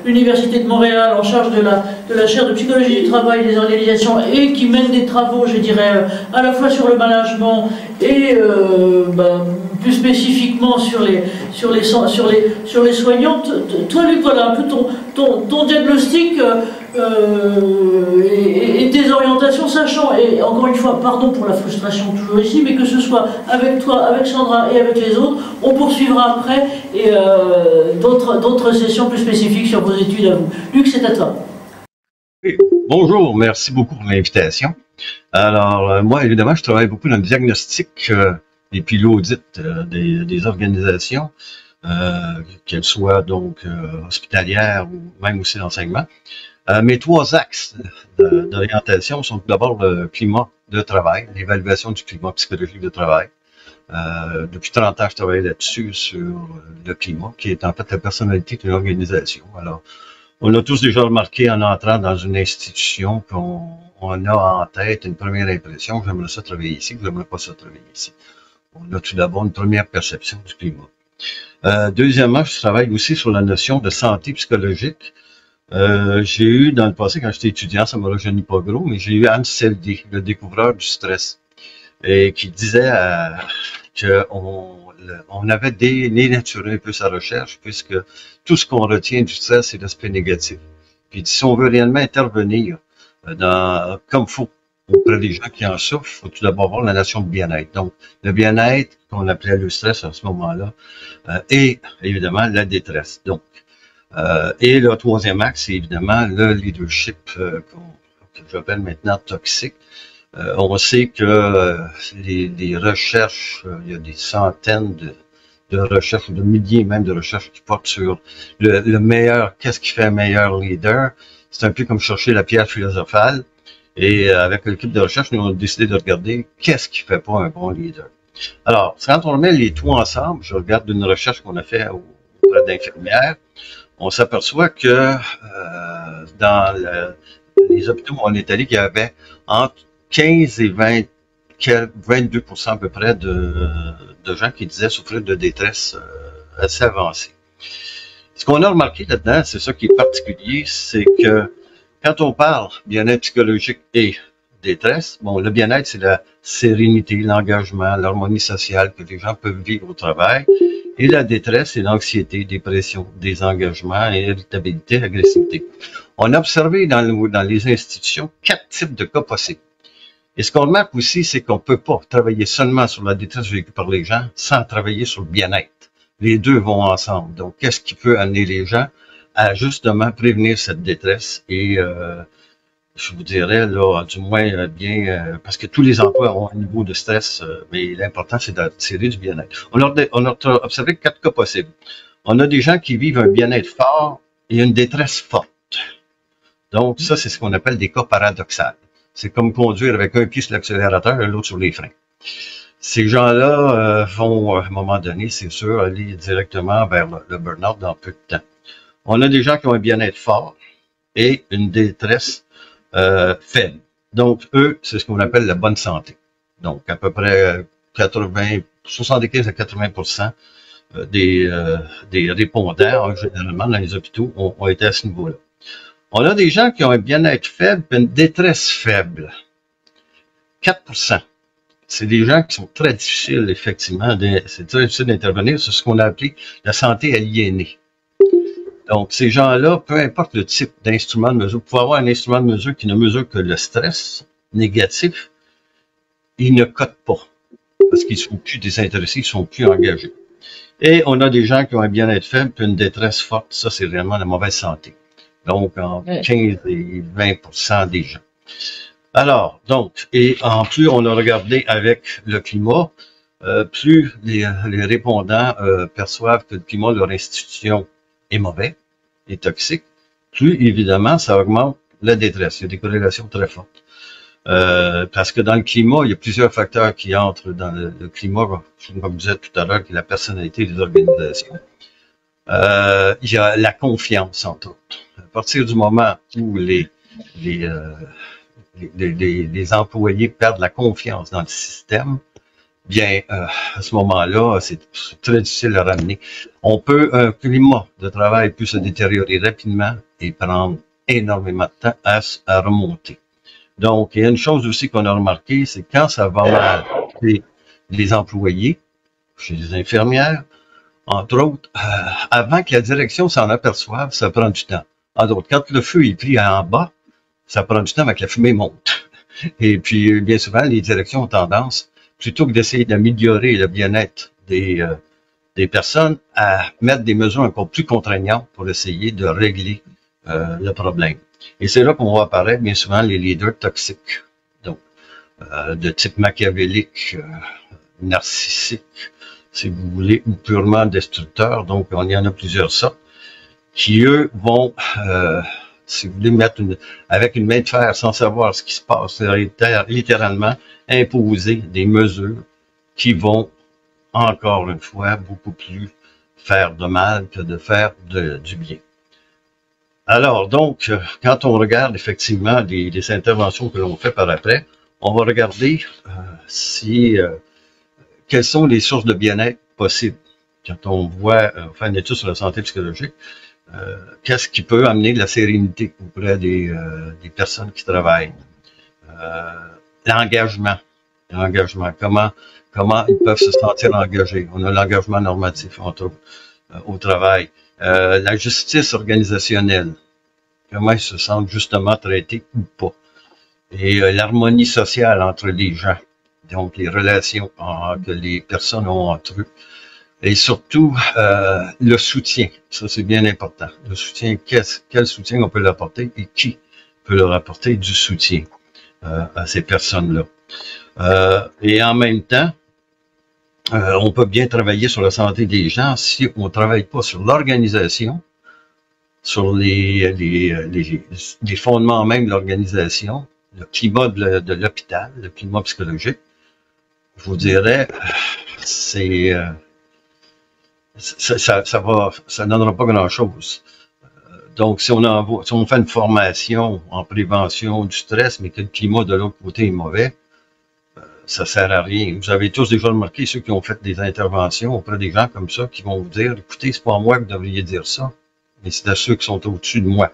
l'Université de Montréal, en charge de la chaire de psychologie du travail des organisations, et qui mène des travaux, je dirais, à la fois sur le management et plus spécifiquement sur les soignants. Toi, Luc, voilà un peu ton diagnostic et tes orientations, sachant, et encore une fois, pardon pour la frustration toujours ici, mais que ce soit avec toi, avec Sandra et avec les autres, on poursuivra après et d'autres sessions plus spécifiques sur vos études à vous. Luc, c'est à toi. Oui. Bonjour, merci beaucoup pour l'invitation. Alors, moi, évidemment, je travaille beaucoup dans le diagnostic et puis l'audit des organisations, qu'elles soient donc hospitalières ou même aussi d'enseignement. Mes 3 axes d'orientation sont tout d'abord le climat de travail, l'évaluation du climat psychologique de travail. Depuis 30 ans, je travaille là-dessus, sur le climat, qui est en fait la personnalité d'une organisation. Alors, on a tous déjà remarqué en entrant dans une institution qu'on a en tête une première impression, j'aimerais ça travailler ici, j'aimerais pas ça travailler ici. On a tout d'abord une première perception du climat. Deuxièmement, je travaille aussi sur la notion de santé psychologique. J'ai eu dans le passé, quand j'étais étudiant, ça ne me rajeunit pas gros, mais j'ai eu Hans Selye, le découvreur du stress, et qui disait qu'on avait dénaturé un peu sa recherche, puisque tout ce qu'on retient du stress, c'est l'aspect négatif. Puis si on veut réellement intervenir comme il faut auprès des gens qui en souffrent, il faut tout d'abord voir la notion de bien-être. Donc, le bien-être, qu'on appelait le stress à ce moment-là, et évidemment la détresse. Donc, et le 3e axe, c'est évidemment le leadership que j'appelle maintenant toxique. On sait que les recherches, il y a des centaines de recherches, ou de milliers même de recherches qui portent sur le meilleur, qu'est-ce qui fait un meilleur leader. C'est un peu comme chercher la pierre philosophale. Et avec l'équipe de recherche, nous avons décidé de regarder qu'est-ce qui fait pas un bon leader. Alors, quand on met les tout ensemble, je regarde une recherche qu'on a fait auprès d'infirmières, on s'aperçoit que dans les hôpitaux où on est allé, qu'il y avait entre 15 et 22% à peu près de gens qui disaient souffrir de détresse assez avancée. Ce qu'on a remarqué là-dedans, c'est ça qui est particulier, c'est que quand on parle bien-être psychologique et détresse, bon, le bien-être, c'est la sérénité, l'engagement, l'harmonie sociale que les gens peuvent vivre au travail. Et la détresse, c'est l'anxiété, dépression, désengagement, irritabilité, agressivité. On a observé dans les institutions 4 types de cas possibles. Et ce qu'on remarque aussi, c'est qu'on ne peut pas travailler seulement sur la détresse vécue par les gens sans travailler sur le bien-être. Les deux vont ensemble. Donc, qu'est-ce qui peut amener les gens à justement prévenir cette détresse et je vous dirais, là, du moins bien, parce que tous les emplois ont un niveau de stress, mais l'important, c'est d'attirer du bien-être. On a observé 4 cas possibles. On a des gens qui vivent un bien-être fort et une détresse forte. Donc, ça, c'est ce qu'on appelle des cas paradoxaux. C'est comme conduire avec un pied sur l'accélérateur et l'autre sur les freins. Ces gens-là vont, à un moment donné, c'est sûr, aller directement vers le burn-out dans peu de temps. On a des gens qui ont un bien-être fort et une détresse faible. Donc, eux, c'est ce qu'on appelle la bonne santé. Donc, à peu près 75 à 80% des répondants, généralement dans les hôpitaux, ont été à ce niveau-là. On a des gens qui ont un bien-être faible et une détresse faible. 4%. C'est des gens qui sont très difficiles, effectivement. C'est très difficile d'intervenir. C'est ce qu'on a appelé la santé aliénée. Donc, ces gens-là, peu importe le type d'instrument de mesure, vous pouvez avoir un instrument de mesure qui ne mesure que le stress négatif, ils ne codent pas. Parce qu'ils ne sont plus désintéressés, ils ne sont plus engagés. Et on a des gens qui ont un bien-être faible et une détresse forte. Ça, c'est vraiment la mauvaise santé. Donc, en 15 et 20% des gens. Alors, donc, et en plus, on a regardé avec le climat, plus les répondants perçoivent que le climat de leur institution est mauvais, est toxique, plus évidemment, ça augmente la détresse. Il y a des corrélations très fortes. Parce que dans le climat, il y a plusieurs facteurs qui entrent dans le climat, comme vous disais tout à l'heure, qui est la personnalité des organisations. Il y a la confiance, entre autres. À partir du moment où les employés perdent la confiance dans le système, bien, à ce moment-là, c'est très difficile à ramener. Un climat de travail peut se détériorer rapidement et prendre énormément de temps à remonter. Donc, il y a une chose aussi qu'on a remarqué, c'est quand ça va mal chez les employés, chez les infirmières, entre autres, avant que la direction s'en aperçoive, ça prend du temps. Entre autres, quand le feu est pris en bas, ça prend du temps avant que la fumée monte. Et puis, bien souvent, les directions ont tendance, plutôt que d'essayer d'améliorer le bien-être des personnes, à mettre des mesures encore plus contraignantes pour essayer de régler le problème. Et c'est là qu'on voit apparaître bien souvent les leaders toxiques, donc de type machiavélique, narcissique, si vous voulez, ou purement destructeur. Donc, il y en a plusieurs sortes qui, eux, vont, si vous voulez, mettre avec une main de fer sans savoir ce qui se passe, littéralement imposer des mesures qui vont, encore une fois, beaucoup plus faire de mal que de faire du bien. Alors, donc, quand on regarde effectivement les interventions que l'on fait par après, on va regarder quelles sont les sources de bien-être possibles. Quand on voit, on fait une étude sur la santé psychologique, qu'est-ce qui peut amener de la sérénité auprès des personnes qui travaillent? L'engagement. Comment ils peuvent se sentir engagés? On a l'engagement normatif, entre autres, au travail. La justice organisationnelle. Comment ils se sentent justement traités ou pas. Et l'harmonie sociale entre les gens. Donc, les relations que les personnes ont entre eux. Et surtout, le soutien. Ça, c'est bien important. Le soutien, quel soutien on peut leur apporter et qui peut leur apporter du soutien à ces personnes-là. Et en même temps, on peut bien travailler sur la santé des gens si on ne travaille pas sur l'organisation, sur les fondements même de l'organisation, le climat de l'hôpital, le climat psychologique. Je vous dirais, ça donnera pas grand-chose. Donc, si on fait une formation en prévention du stress, mais que le climat de l'autre côté est mauvais, ça sert à rien. Vous avez tous déjà remarqué, ceux qui ont fait des interventions auprès des gens comme ça, qui vont vous dire, écoutez, c'est pas à moi que vous devriez dire ça, mais c'est à ceux qui sont au-dessus de moi.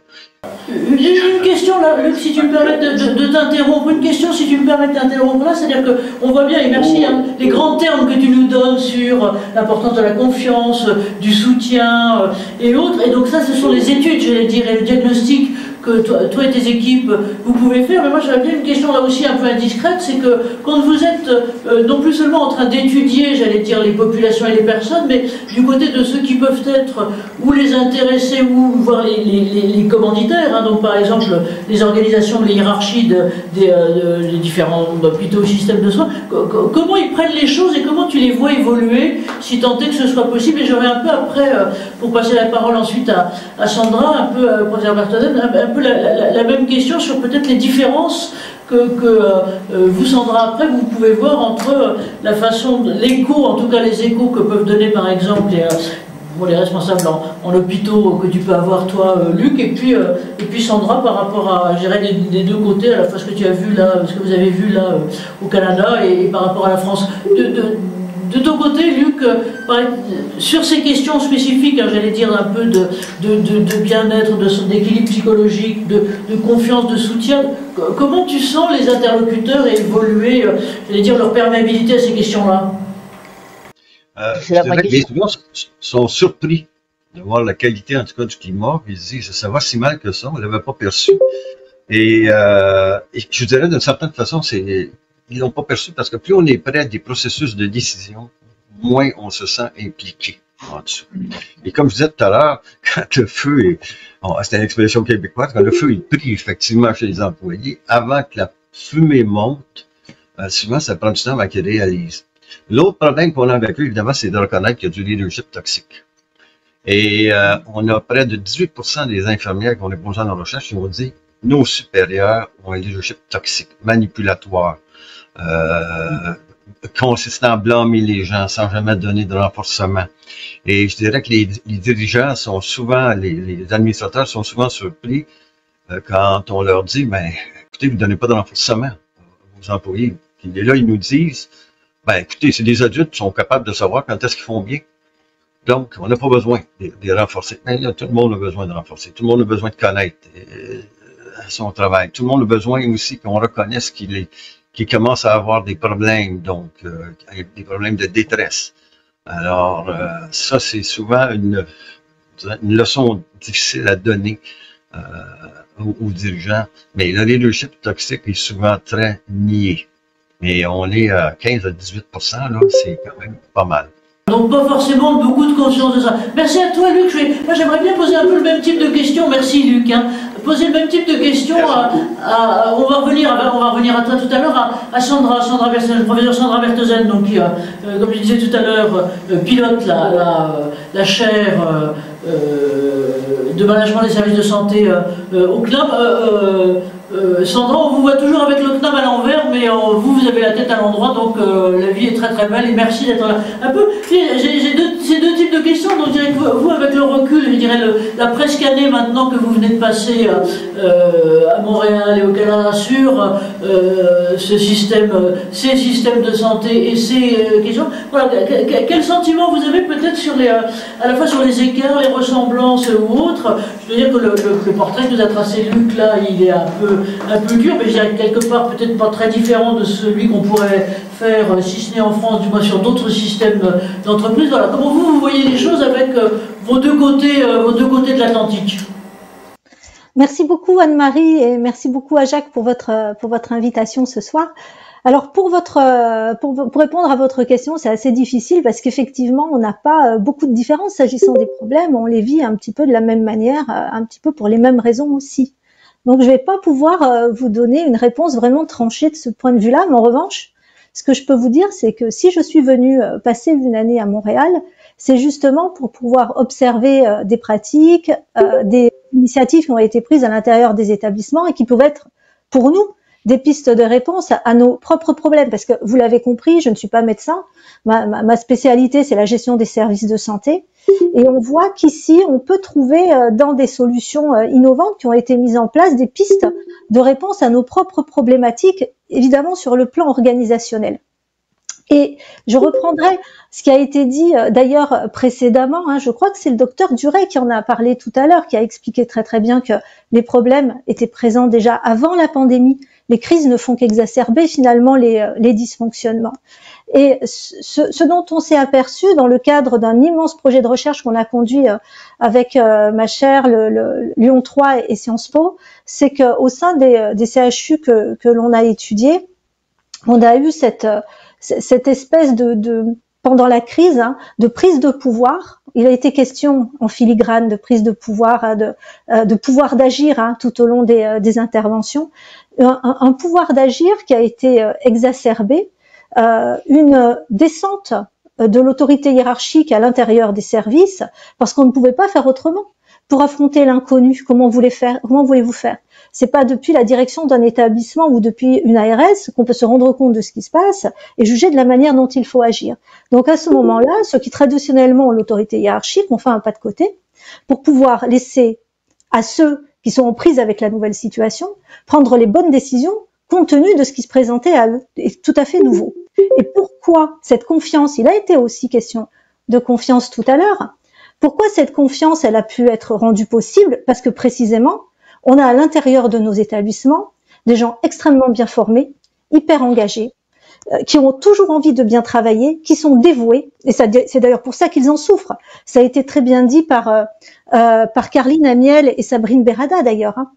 Une question là, Luc, si tu me permets de t'interrompre, là, c'est-à-dire qu'on voit bien, et merci, hein, les grands termes que tu nous donnes sur l'importance de la confiance, du soutien et autres, et donc ça, ce sont les études, j'allais dire, et le diagnostic que toi et tes équipes, vous pouvez faire. Mais moi, j'avais bien une question là aussi un peu indiscrète, c'est que quand vous êtes non plus seulement en train d'étudier, j'allais dire, les populations et les personnes, mais du côté de ceux qui peuvent être ou les intéressés ou voire les commanditaires, hein, donc par exemple les organisations, les hiérarchies des différents hôpitaux, systèmes de soins, comment ils prennent les choses et comment tu les vois évoluer, si tant est que ce soit possible. Et j'aurais un peu après, pour passer la parole ensuite à Sandra, un peu professeur Berthonen, un peu la même question sur peut-être les différences que vous, Sandra, après, vous pouvez voir entre la façon, l'écho, en tout cas les échos que peuvent donner par exemple pour les responsables en hôpitaux que tu peux avoir toi, Luc, et puis Sandra par rapport à, je dirais, des deux côtés, à la fois ce que tu as vu là, ce que vous avez vu là au Canada et par rapport à la France. De ton côté, Luc, sur ces questions spécifiques, hein, j'allais dire un peu de bien-être, d'équilibre psychologique, de confiance, de soutien, comment tu sens les interlocuteurs évoluer, j'allais dire, leur perméabilité à ces questions-là? Je dirais que les étudiants sont surpris de voir la qualité, en tout cas, du climat. Ils se disent, ça va si mal que ça, on ne l'avait pas perçu. Et je dirais, d'une certaine façon, ils l'ont pas perçu parce que plus on est près à des processus de décision, moins on se sent impliqué en dessous. Et comme je disais tout à l'heure, quand le feu est, c'est une expression québécoise, quand le feu est pris effectivement chez les employés, avant que la fumée monte, souvent ça prend du temps avant qu'ils réalisent. L'autre problème qu'on a avec eux, évidemment, c'est de reconnaître qu'il y a du leadership toxique. Et on a près de 18% des infirmières qu'on a posées en recherche qui ont dit nos supérieurs ont un leadership toxique, manipulatoire, consistant à blâmer les gens sans jamais donner de renforcement. Et je dirais que les dirigeants sont souvent, les administrateurs sont souvent surpris quand on leur dit, ben, écoutez, vous ne donnez pas de renforcement aux employés. Et là, ils nous disent, ben, écoutez, c'est des adultes qui sont capables de savoir quand est-ce qu'ils font bien. Donc, on n'a pas besoin de les renforcer. Mais là, tout le monde a besoin de renforcer. Tout le monde a besoin de connaître son travail. Tout le monde a besoin aussi qu'on reconnaisse qu'il commence à avoir des problèmes, donc des problèmes de détresse. Alors, ça, c'est souvent une leçon difficile à donner aux dirigeants. Mais le leadership toxique est souvent très nié. Mais on est à 15 à 18%, là, c'est quand même pas mal. Donc pas forcément beaucoup de conscience de ça. Merci à toi, Luc. Moi, j'aimerais bien poser un peu le même type de questions. Merci, Luc. Hein. Poser le même type de questions on va revenir à toi tout à l'heure, à Sandra Berthozen, professeur Sandra Berthozen, donc qui, comme je disais tout à l'heure, pilote la chaire de management des services de santé au CNAM. Sandra, on vous voit toujours avec le CNAM à l'envers, mais vous avez la tête à l'endroit, donc la vie est très très belle et merci d'être là. Un peu, ces deux types de questions, donc je dirais que vous, avec le recul, je dirais la presque année maintenant que vous venez de passer à Montréal et au Canada sur ces systèmes de santé et ces questions, voilà, quel sentiment vous avez peut-être sur à la fois sur les écarts, les ressemblances ou autres? Je veux dire que le portrait que nous a tracé Luc là, il est un peu dur, mais je dirais quelque part peut-être pas très différent de celui qu'on pourrait faire, si ce n'est en France, du moins sur d'autres systèmes d'entreprise. Voilà, comment vous voyez les choses avec vos deux côtés de l'Atlantique? Merci beaucoup Anne-Marie et merci beaucoup à Jacques pour votre invitation ce soir. Alors pour répondre à votre question, c'est assez difficile parce qu'effectivement on n'a pas beaucoup de différences s'agissant des problèmes, on les vit un petit peu de la même manière, un petit peu pour les mêmes raisons aussi. Donc je vais pas pouvoir vous donner une réponse vraiment tranchée de ce point de vue-là, mais en revanche, ce que je peux vous dire, c'est que si je suis venue passer une année à Montréal, c'est justement pour pouvoir observer des pratiques, des initiatives qui ont été prises à l'intérieur des établissements et qui peuvent être pour nous des pistes de réponse à nos propres problèmes. Parce que vous l'avez compris, je ne suis pas médecin, ma spécialité c'est la gestion des services de santé. Et on voit qu'ici, on peut trouver dans des solutions innovantes qui ont été mises en place des pistes de réponse à nos propres problématiques, évidemment sur le plan organisationnel. Et je reprendrai ce qui a été dit d'ailleurs précédemment, hein, je crois que c'est le docteur Duret qui en a parlé tout à l'heure, qui a expliqué très très bien que les problèmes étaient présents déjà avant la pandémie. Les crises ne font qu'exacerber finalement les dysfonctionnements. Et ce dont on s'est aperçu dans le cadre d'un immense projet de recherche qu'on a conduit avec ma chaire, le Lyon 3 et Sciences Po, c'est qu'au sein des CHU que l'on a étudiés, on a eu cette espèce pendant la crise, hein, de prise de pouvoir. Il a été question en filigrane de prise de pouvoir, de pouvoir d'agir, hein, tout au long des interventions. Un pouvoir d'agir qui a été exacerbé, une descente de l'autorité hiérarchique à l'intérieur des services, parce qu'on ne pouvait pas faire autrement. pour affronter l'inconnu. Comment voulez-vous faire? C'est pas depuis la direction d'un établissement ou depuis une ARS qu'on peut se rendre compte de ce qui se passe et juger de la manière dont il faut agir. Donc à ce moment-là, ceux qui traditionnellement ont l'autorité hiérarchique ont fait un pas de côté pour pouvoir laisser à ceux qui sont en prise avec la nouvelle situation prendre les bonnes décisions compte tenu de ce qui se présentait à eux, et tout à fait nouveau. Et pourquoi cette confiance? Il a été aussi question de confiance tout à l'heure. Pourquoi cette confiance, elle a pu être rendue possible? Parce que précisément, on a à l'intérieur de nos établissements des gens extrêmement bien formés, hyper engagés, qui ont toujours envie de bien travailler, qui sont dévoués, et c'est d'ailleurs pour ça qu'ils en souffrent. Ça a été très bien dit par Carline Amiel et Sabrine Berada d'ailleurs. Hein.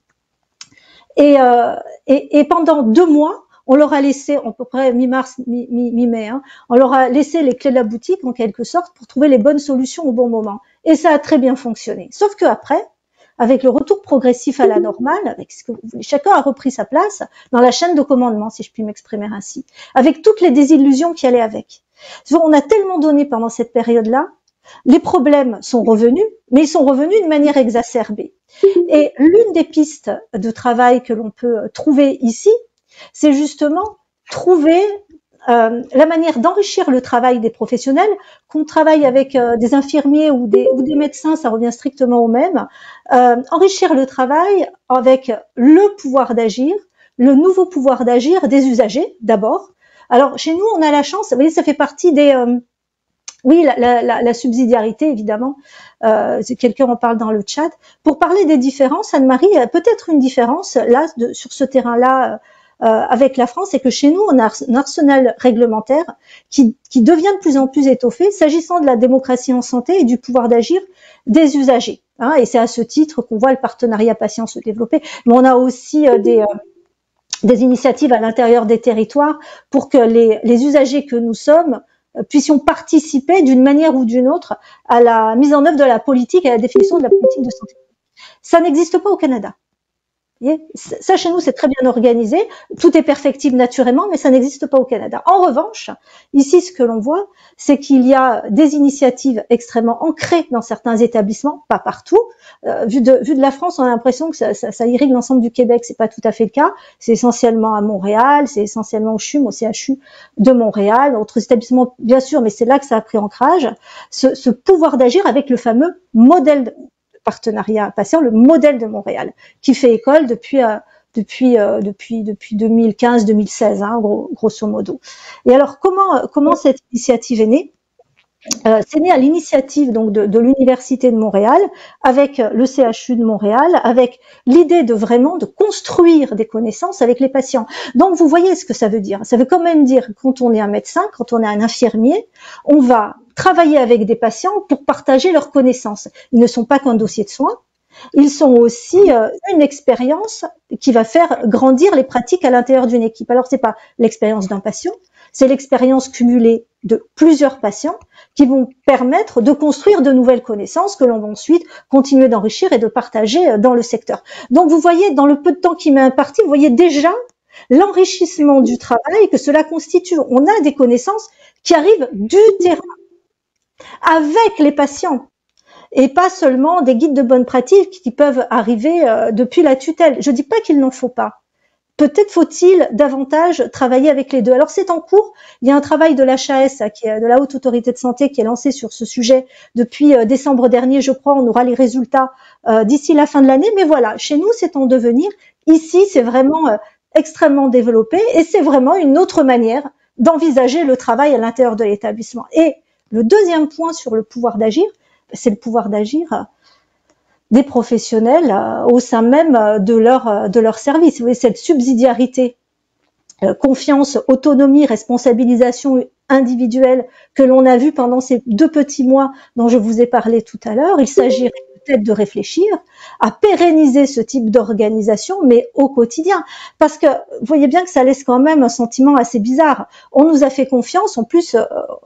Et pendant 2 mois, on leur a laissé, à peu près mi-mars, mi-mai, hein, on leur a laissé les clés de la boutique en quelque sorte pour trouver les bonnes solutions au bon moment. Et ça a très bien fonctionné. Sauf que après, avec le retour progressif à la normale, avec ce que vous voulez, chacun a repris sa place dans la chaîne de commandement, si je puis m'exprimer ainsi, avec toutes les désillusions qui allaient avec. On a tellement donné pendant cette période-là, les problèmes sont revenus, mais ils sont revenus de manière exacerbée. Et l'une des pistes de travail que l'on peut trouver ici, c'est justement trouver la manière d'enrichir le travail des professionnels, qu'on travaille avec des infirmiers ou des médecins, ça revient strictement au même, enrichir le travail avec le pouvoir d'agir, le nouveau pouvoir d'agir des usagers d'abord. Alors chez nous, on a la chance, vous voyez, ça fait partie des... oui, la subsidiarité, évidemment, quelqu'un en parle dans le chat. Pour parler des différences, Anne-Marie, peut-être une différence là sur ce terrain-là avec la France, c'est que chez nous, on a un arsenal réglementaire qui devient de plus en plus étoffé s'agissant de la démocratie en santé et du pouvoir d'agir des usagers. Hein, et c'est à ce titre qu'on voit le partenariat patient se développer. Mais on a aussi des initiatives à l'intérieur des territoires pour que les usagers que nous sommes puissions participer d'une manière ou d'une autre à la mise en œuvre de la politique et à la définition de la politique de santé. Ça n'existe pas au Canada. Vous voyez, ça, chez nous, c'est très bien organisé. Tout est perfectible naturellement, mais ça n'existe pas au Canada. En revanche, ici, ce que l'on voit, c'est qu'il y a des initiatives extrêmement ancrées dans certains établissements, pas partout. Vu de la France, on a l'impression que ça irrigue l'ensemble du Québec. C'est pas tout à fait le cas. C'est essentiellement à Montréal, c'est essentiellement au CHUM, au CHU de Montréal, d'autres établissements, bien sûr, mais c'est là que ça a pris ancrage. Ce pouvoir d'agir avec le fameux modèle partenariat patient, le modèle de Montréal, qui fait école depuis 2015-2016, hein, grosso modo. Et alors, comment cette initiative est née? C'est né à l'initiative donc de l'Université de Montréal, avec le CHU de Montréal, avec l'idée de vraiment de construire des connaissances avec les patients. Donc vous voyez ce que ça veut dire. Ça veut quand même dire que quand on est un médecin, quand on est un infirmier, on va travailler avec des patients pour partager leurs connaissances. Ils ne sont pas qu'un dossier de soins, ils sont aussi une expérience qui va faire grandir les pratiques à l'intérieur d'une équipe. Alors c'est pas l'expérience d'un patient, c'est l'expérience cumulée de plusieurs patients qui vont permettre de construire de nouvelles connaissances que l'on va ensuite continuer d'enrichir et de partager dans le secteur. Donc vous voyez, dans le peu de temps qui m'est imparti, vous voyez déjà l'enrichissement du travail que cela constitue. On a des connaissances qui arrivent du terrain avec les patients et pas seulement des guides de bonne pratique qui peuvent arriver depuis la tutelle. Je dis pas qu'il n'en faut pas. Peut-être faut-il davantage travailler avec les deux. Alors c'est en cours, il y a un travail de l'HAS, qui est de la Haute Autorité de Santé, qui est lancé sur ce sujet depuis décembre dernier, je crois. On aura les résultats d'ici la fin de l'année, mais voilà, chez nous c'est en devenir. Ici c'est vraiment extrêmement développé et c'est vraiment une autre manière d'envisager le travail à l'intérieur de l'établissement. Et le deuxième point sur le pouvoir d'agir, c'est le pouvoir d'agir des professionnels au sein même de leur service. Vous voyez, cette subsidiarité, confiance, autonomie, responsabilisation individuelle que l'on a vu pendant ces 2 petits mois dont je vous ai parlé tout à l'heure, il s'agirait peut-être de réfléchir à pérenniser ce type d'organisation, mais au quotidien. Parce que vous voyez bien que ça laisse quand même un sentiment assez bizarre. On nous a fait confiance, en plus,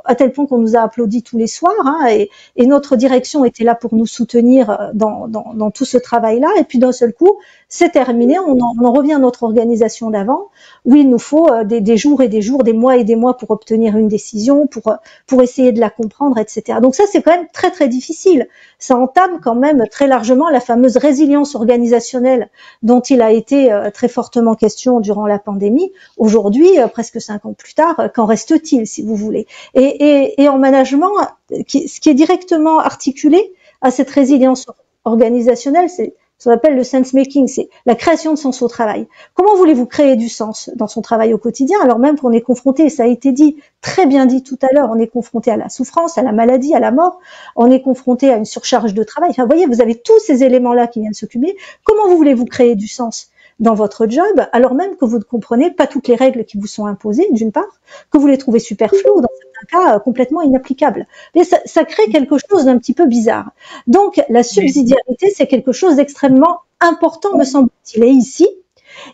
à tel point qu'on nous a applaudi tous les soirs, hein, et notre direction était là pour nous soutenir dans tout ce travail-là. Et puis d'un seul coup, c'est terminé, on en revient à notre organisation d'avant, où il nous faut des jours et des jours, des mois et des mois pour obtenir une décision, pour essayer de la comprendre, etc. Donc ça, c'est quand même très très difficile. Ça entame quand même même très largement la fameuse résilience organisationnelle dont il a été très fortement question durant la pandémie. Aujourd'hui, presque 5 ans plus tard, qu'en reste-t-il, si vous voulez? Et en management, ce qui est directement articulé à cette résilience organisationnelle, c'est ce qu'on appelle le sense making, c'est la création de sens au travail. Comment voulez-vous créer du sens dans son travail au quotidien, alors même qu'on est confronté, ça a été dit, très bien dit tout à l'heure, on est confronté à la souffrance, à la maladie, à la mort, on est confronté à une surcharge de travail. Enfin, vous voyez, vous avez tous ces éléments-là qui viennent se cumuler. Comment voulez-vous créer du sens dans votre job, alors même que vous ne comprenez pas toutes les règles qui vous sont imposées, d'une part, que vous les trouvez superflues, ou dans certains cas complètement inapplicables. Mais ça crée quelque chose d'un petit peu bizarre. Donc, la subsidiarité, c'est quelque chose d'extrêmement important, me semble-t-il. Et ici,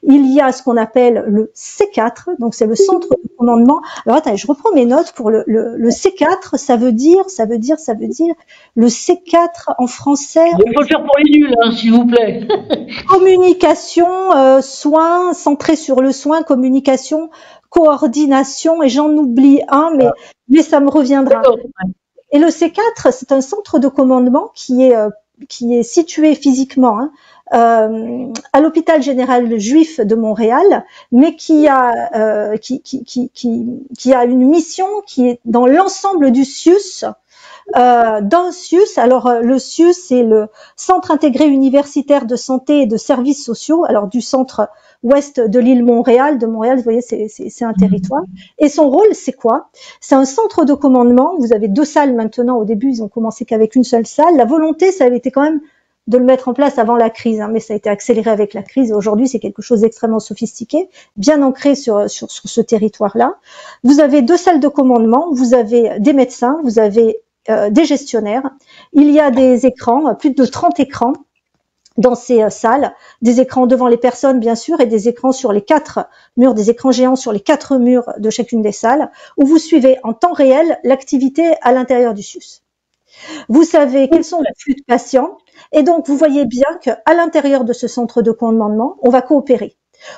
il y a ce qu'on appelle le C4, donc c'est le centre de commandement. Alors attendez, je reprends mes notes pour le C4, ça veut dire, le C4 en français. Il faut le faire pour les nuls, hein, s'il vous plaît. Communication, soin, centré sur le soin, communication, coordination, et j'en oublie un, mais ça me reviendra. Et le C4, c'est un centre de commandement qui est situé physiquement, à l'hôpital général juif de Montréal, mais qui a une mission qui est dans l'ensemble du CIUS. Dans CIUS, alors le CIUS, c'est le Centre intégré universitaire de santé et de services sociaux, alors du centre ouest de l'île Montréal, vous voyez, c'est un territoire. Et son rôle, c'est quoi? C'est un centre de commandement. Vous avez 2 salles maintenant. Au début, ils ont commencé qu'avec une seule salle. La volonté, ça avait été quand même de le mettre en place avant la crise, mais ça a été accéléré avec la crise. Aujourd'hui, c'est quelque chose d'extrêmement sophistiqué, bien ancré sur ce territoire-là. Vous avez 2 salles de commandement, vous avez des médecins, vous avez des gestionnaires. Il y a des écrans, plus de 30 écrans dans ces salles, des écrans devant les personnes, bien sûr, et des écrans sur les 4 murs, des écrans géants sur les 4 murs de chacune des salles, où vous suivez en temps réel l'activité à l'intérieur du CIUS. Vous savez quels sont les flux de patients, et donc vous voyez bien qu'à l'intérieur de ce centre de commandement, on va coopérer.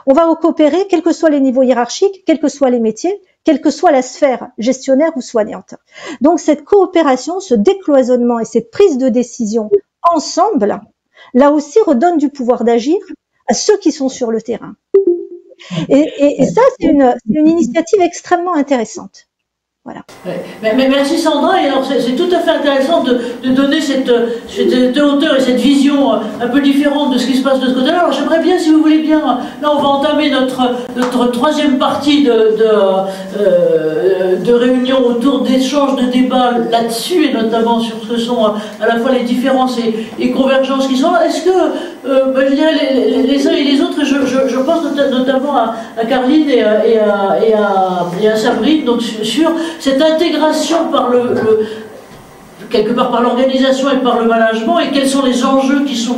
On va coopérer, quels que soient les niveaux hiérarchiques, quels que soient les métiers, quelle que soit la sphère gestionnaire ou soignante. Donc cette coopération, ce décloisonnement et cette prise de décision ensemble, là aussi redonne du pouvoir d'agir à ceux qui sont sur le terrain. Et ça, c'est une initiative extrêmement intéressante. Voilà. Mais merci Sandra, et alors c'est tout à fait intéressant de donner cette hauteur et cette vision un peu différente de ce qui se passe de ce côté-là. Alors j'aimerais bien, si vous voulez bien, là on va entamer notre 3e partie de réunion autour d'échanges, de débats là-dessus, et notamment sur ce que sont à la fois les différences et convergences qui sont là. Est-ce que, je dirais, les uns et les autres, je pense notamment à Caroline et à Sabrine, donc sur cette intégration par quelque part par l'organisation et par le management, et quels sont les enjeux qui sont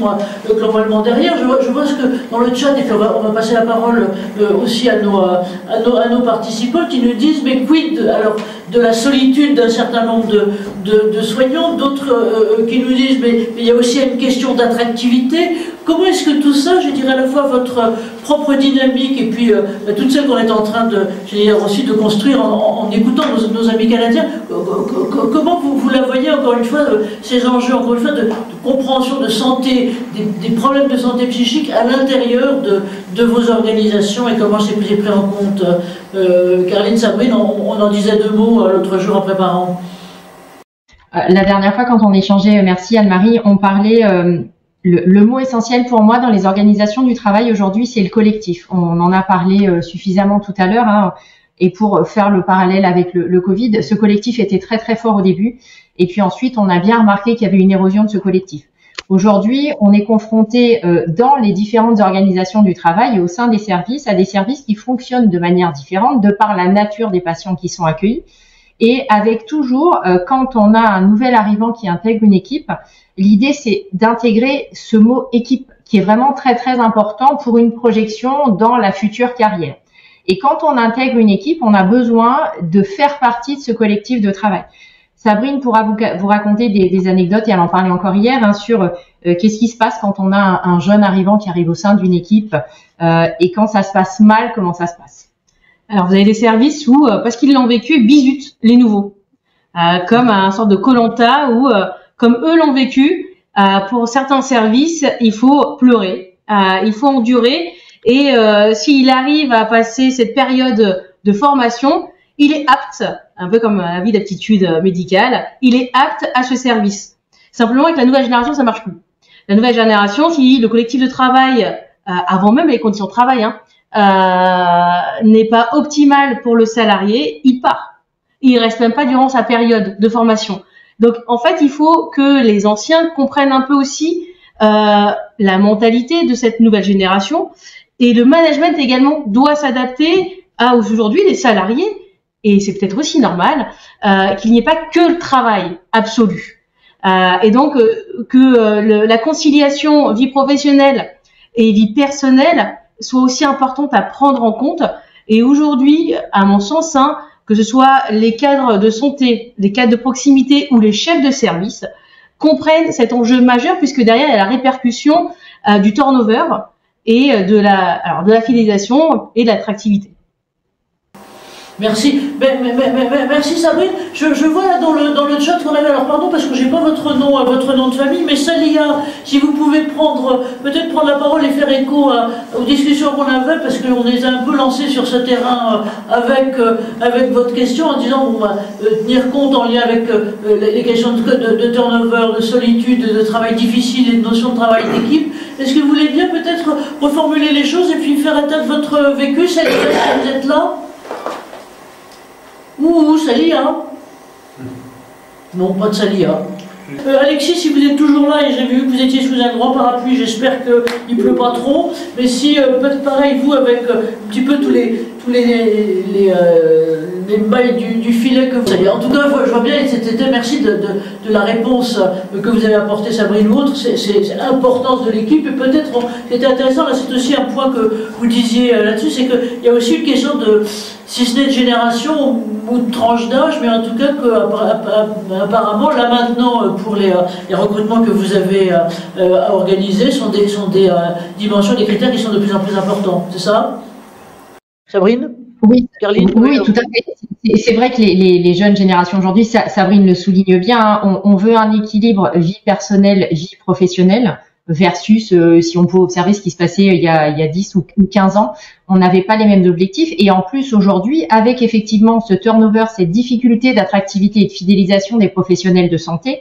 globalement derrière. Je vois que dans le chat, et puis on va passer la parole aussi à nos participants qui nous disent, mais quid alors de la solitude d'un certain nombre de soignants, d'autres qui nous disent, mais il y a aussi une question d'attractivité. Comment est-ce que tout ça, je dirais à la fois votre propre dynamique et puis toutes celles qu'on est en train aussi de construire en écoutant nos amis canadiens, comment vous la voyez, encore une fois, ces enjeux, encore une fois, de compréhension de santé, des problèmes de santé psychique à l'intérieur de vos organisations, et comment c'est pris en compte? Caroline, Sabrine, on en disait 2 mots l'autre jour en préparant. La dernière fois, quand on échangeait, merci Anne-Marie, on parlait... Le mot essentiel pour moi dans les organisations du travail aujourd'hui, c'est le collectif. On en a parlé suffisamment tout à l'heure, et pour faire le parallèle avec le Covid, ce collectif était très très fort au début, et puis ensuite on a bien remarqué qu'il y avait une érosion de ce collectif. Aujourd'hui, on est confronté dans les différentes organisations du travail et au sein des services à des services qui fonctionnent de manière différente de par la nature des patients qui sont accueillis, et avec toujours, quand on a un nouvel arrivant qui intègre une équipe, l'idée, c'est d'intégrer ce mot équipe qui est vraiment très, très important pour une projection dans la future carrière. Et quand on intègre une équipe, on a besoin de faire partie de ce collectif de travail. Sabrine pourra vous raconter des anecdotes, et elle en parlait encore hier, sur qu'est-ce qui se passe quand on a un jeune arrivant qui arrive au sein d'une équipe, et quand ça se passe mal, comment ça se passe. Alors, vous avez des services où, parce qu'ils l'ont vécu, bisutent les nouveaux. Comme un sorte de Koh-Lanta où, comme eux l'ont vécu, pour certains services, il faut pleurer, il faut endurer. Et s'il arrive à passer cette période de formation, il est apte, un peu comme un avis d'aptitude médicale, il est apte à ce service. Simplement, avec la nouvelle génération, ça marche plus. La nouvelle génération, si le collectif de travail, avant même les conditions de travail, n'est pas optimal pour le salarié, il part. Il reste même pas durant sa période de formation. Donc, en fait, il faut que les anciens comprennent un peu aussi la mentalité de cette nouvelle génération. Et le management également doit s'adapter à aujourd'hui les salariés. Et c'est peut-être aussi normal qu'il n'y ait pas que le travail absolu. Et donc la conciliation vie professionnelle et vie personnelle soit aussi importante à prendre en compte. Et aujourd'hui, à mon sens, que ce soit les cadres de santé, les cadres de proximité ou les chefs de service, comprennent cet enjeu majeur, puisque derrière il y a la répercussion du turnover et de la fidélisation et de l'attractivité. Merci. Merci Sabrine. Je vois là dans le chat qu'on avait, alors pardon parce que j'ai pas votre nom de famille, mais Salia, si vous pouvez peut-être prendre la parole et faire écho aux discussions qu'on avait, parce qu'on les a un peu lancées sur ce terrain avec votre question, en disant on va tenir compte en lien avec les questions de turnover, de solitude, de travail difficile et de notion de travail d'équipe. Est-ce que vous voulez bien peut-être reformuler les choses et puis faire état de votre vécu, Salia, si vous êtes là? Ouh, Salia. Non, pas de Salia. Alexis, si vous êtes toujours là, et j'ai vu que vous étiez sous un grand parapluie, j'espère qu'il ne pleut pas trop, mais si, peut-être pareil, vous, avec un petit peu tous les mailles du filet que vous avez. En tout cas, je vois bien, merci de la réponse que vous avez apportée, Sabrine ou autre, c'est l'importance de l'équipe, et peut-être, c'était intéressant, là c'est aussi un point que vous disiez là-dessus, c'est qu'il y a aussi une question de, si ce n'est de génération ou de tranche d'âge, mais en tout cas apparemment, là maintenant, pour les recrutements que vous avez organisés, sont des dimensions, des critères qui sont de plus en plus importants, c'est ça, Sabrine? Oui, Caroline, oui, tout à fait. C'est vrai que les jeunes générations aujourd'hui, Sabrine le souligne bien, on veut un équilibre vie personnelle, vie professionnelle, versus si on pouvait observer ce qui se passait il y a 10 ou 15 ans, on n'avait pas les mêmes objectifs. Et en plus, aujourd'hui, avec effectivement ce turnover, cette difficulté d'attractivité et de fidélisation des professionnels de santé,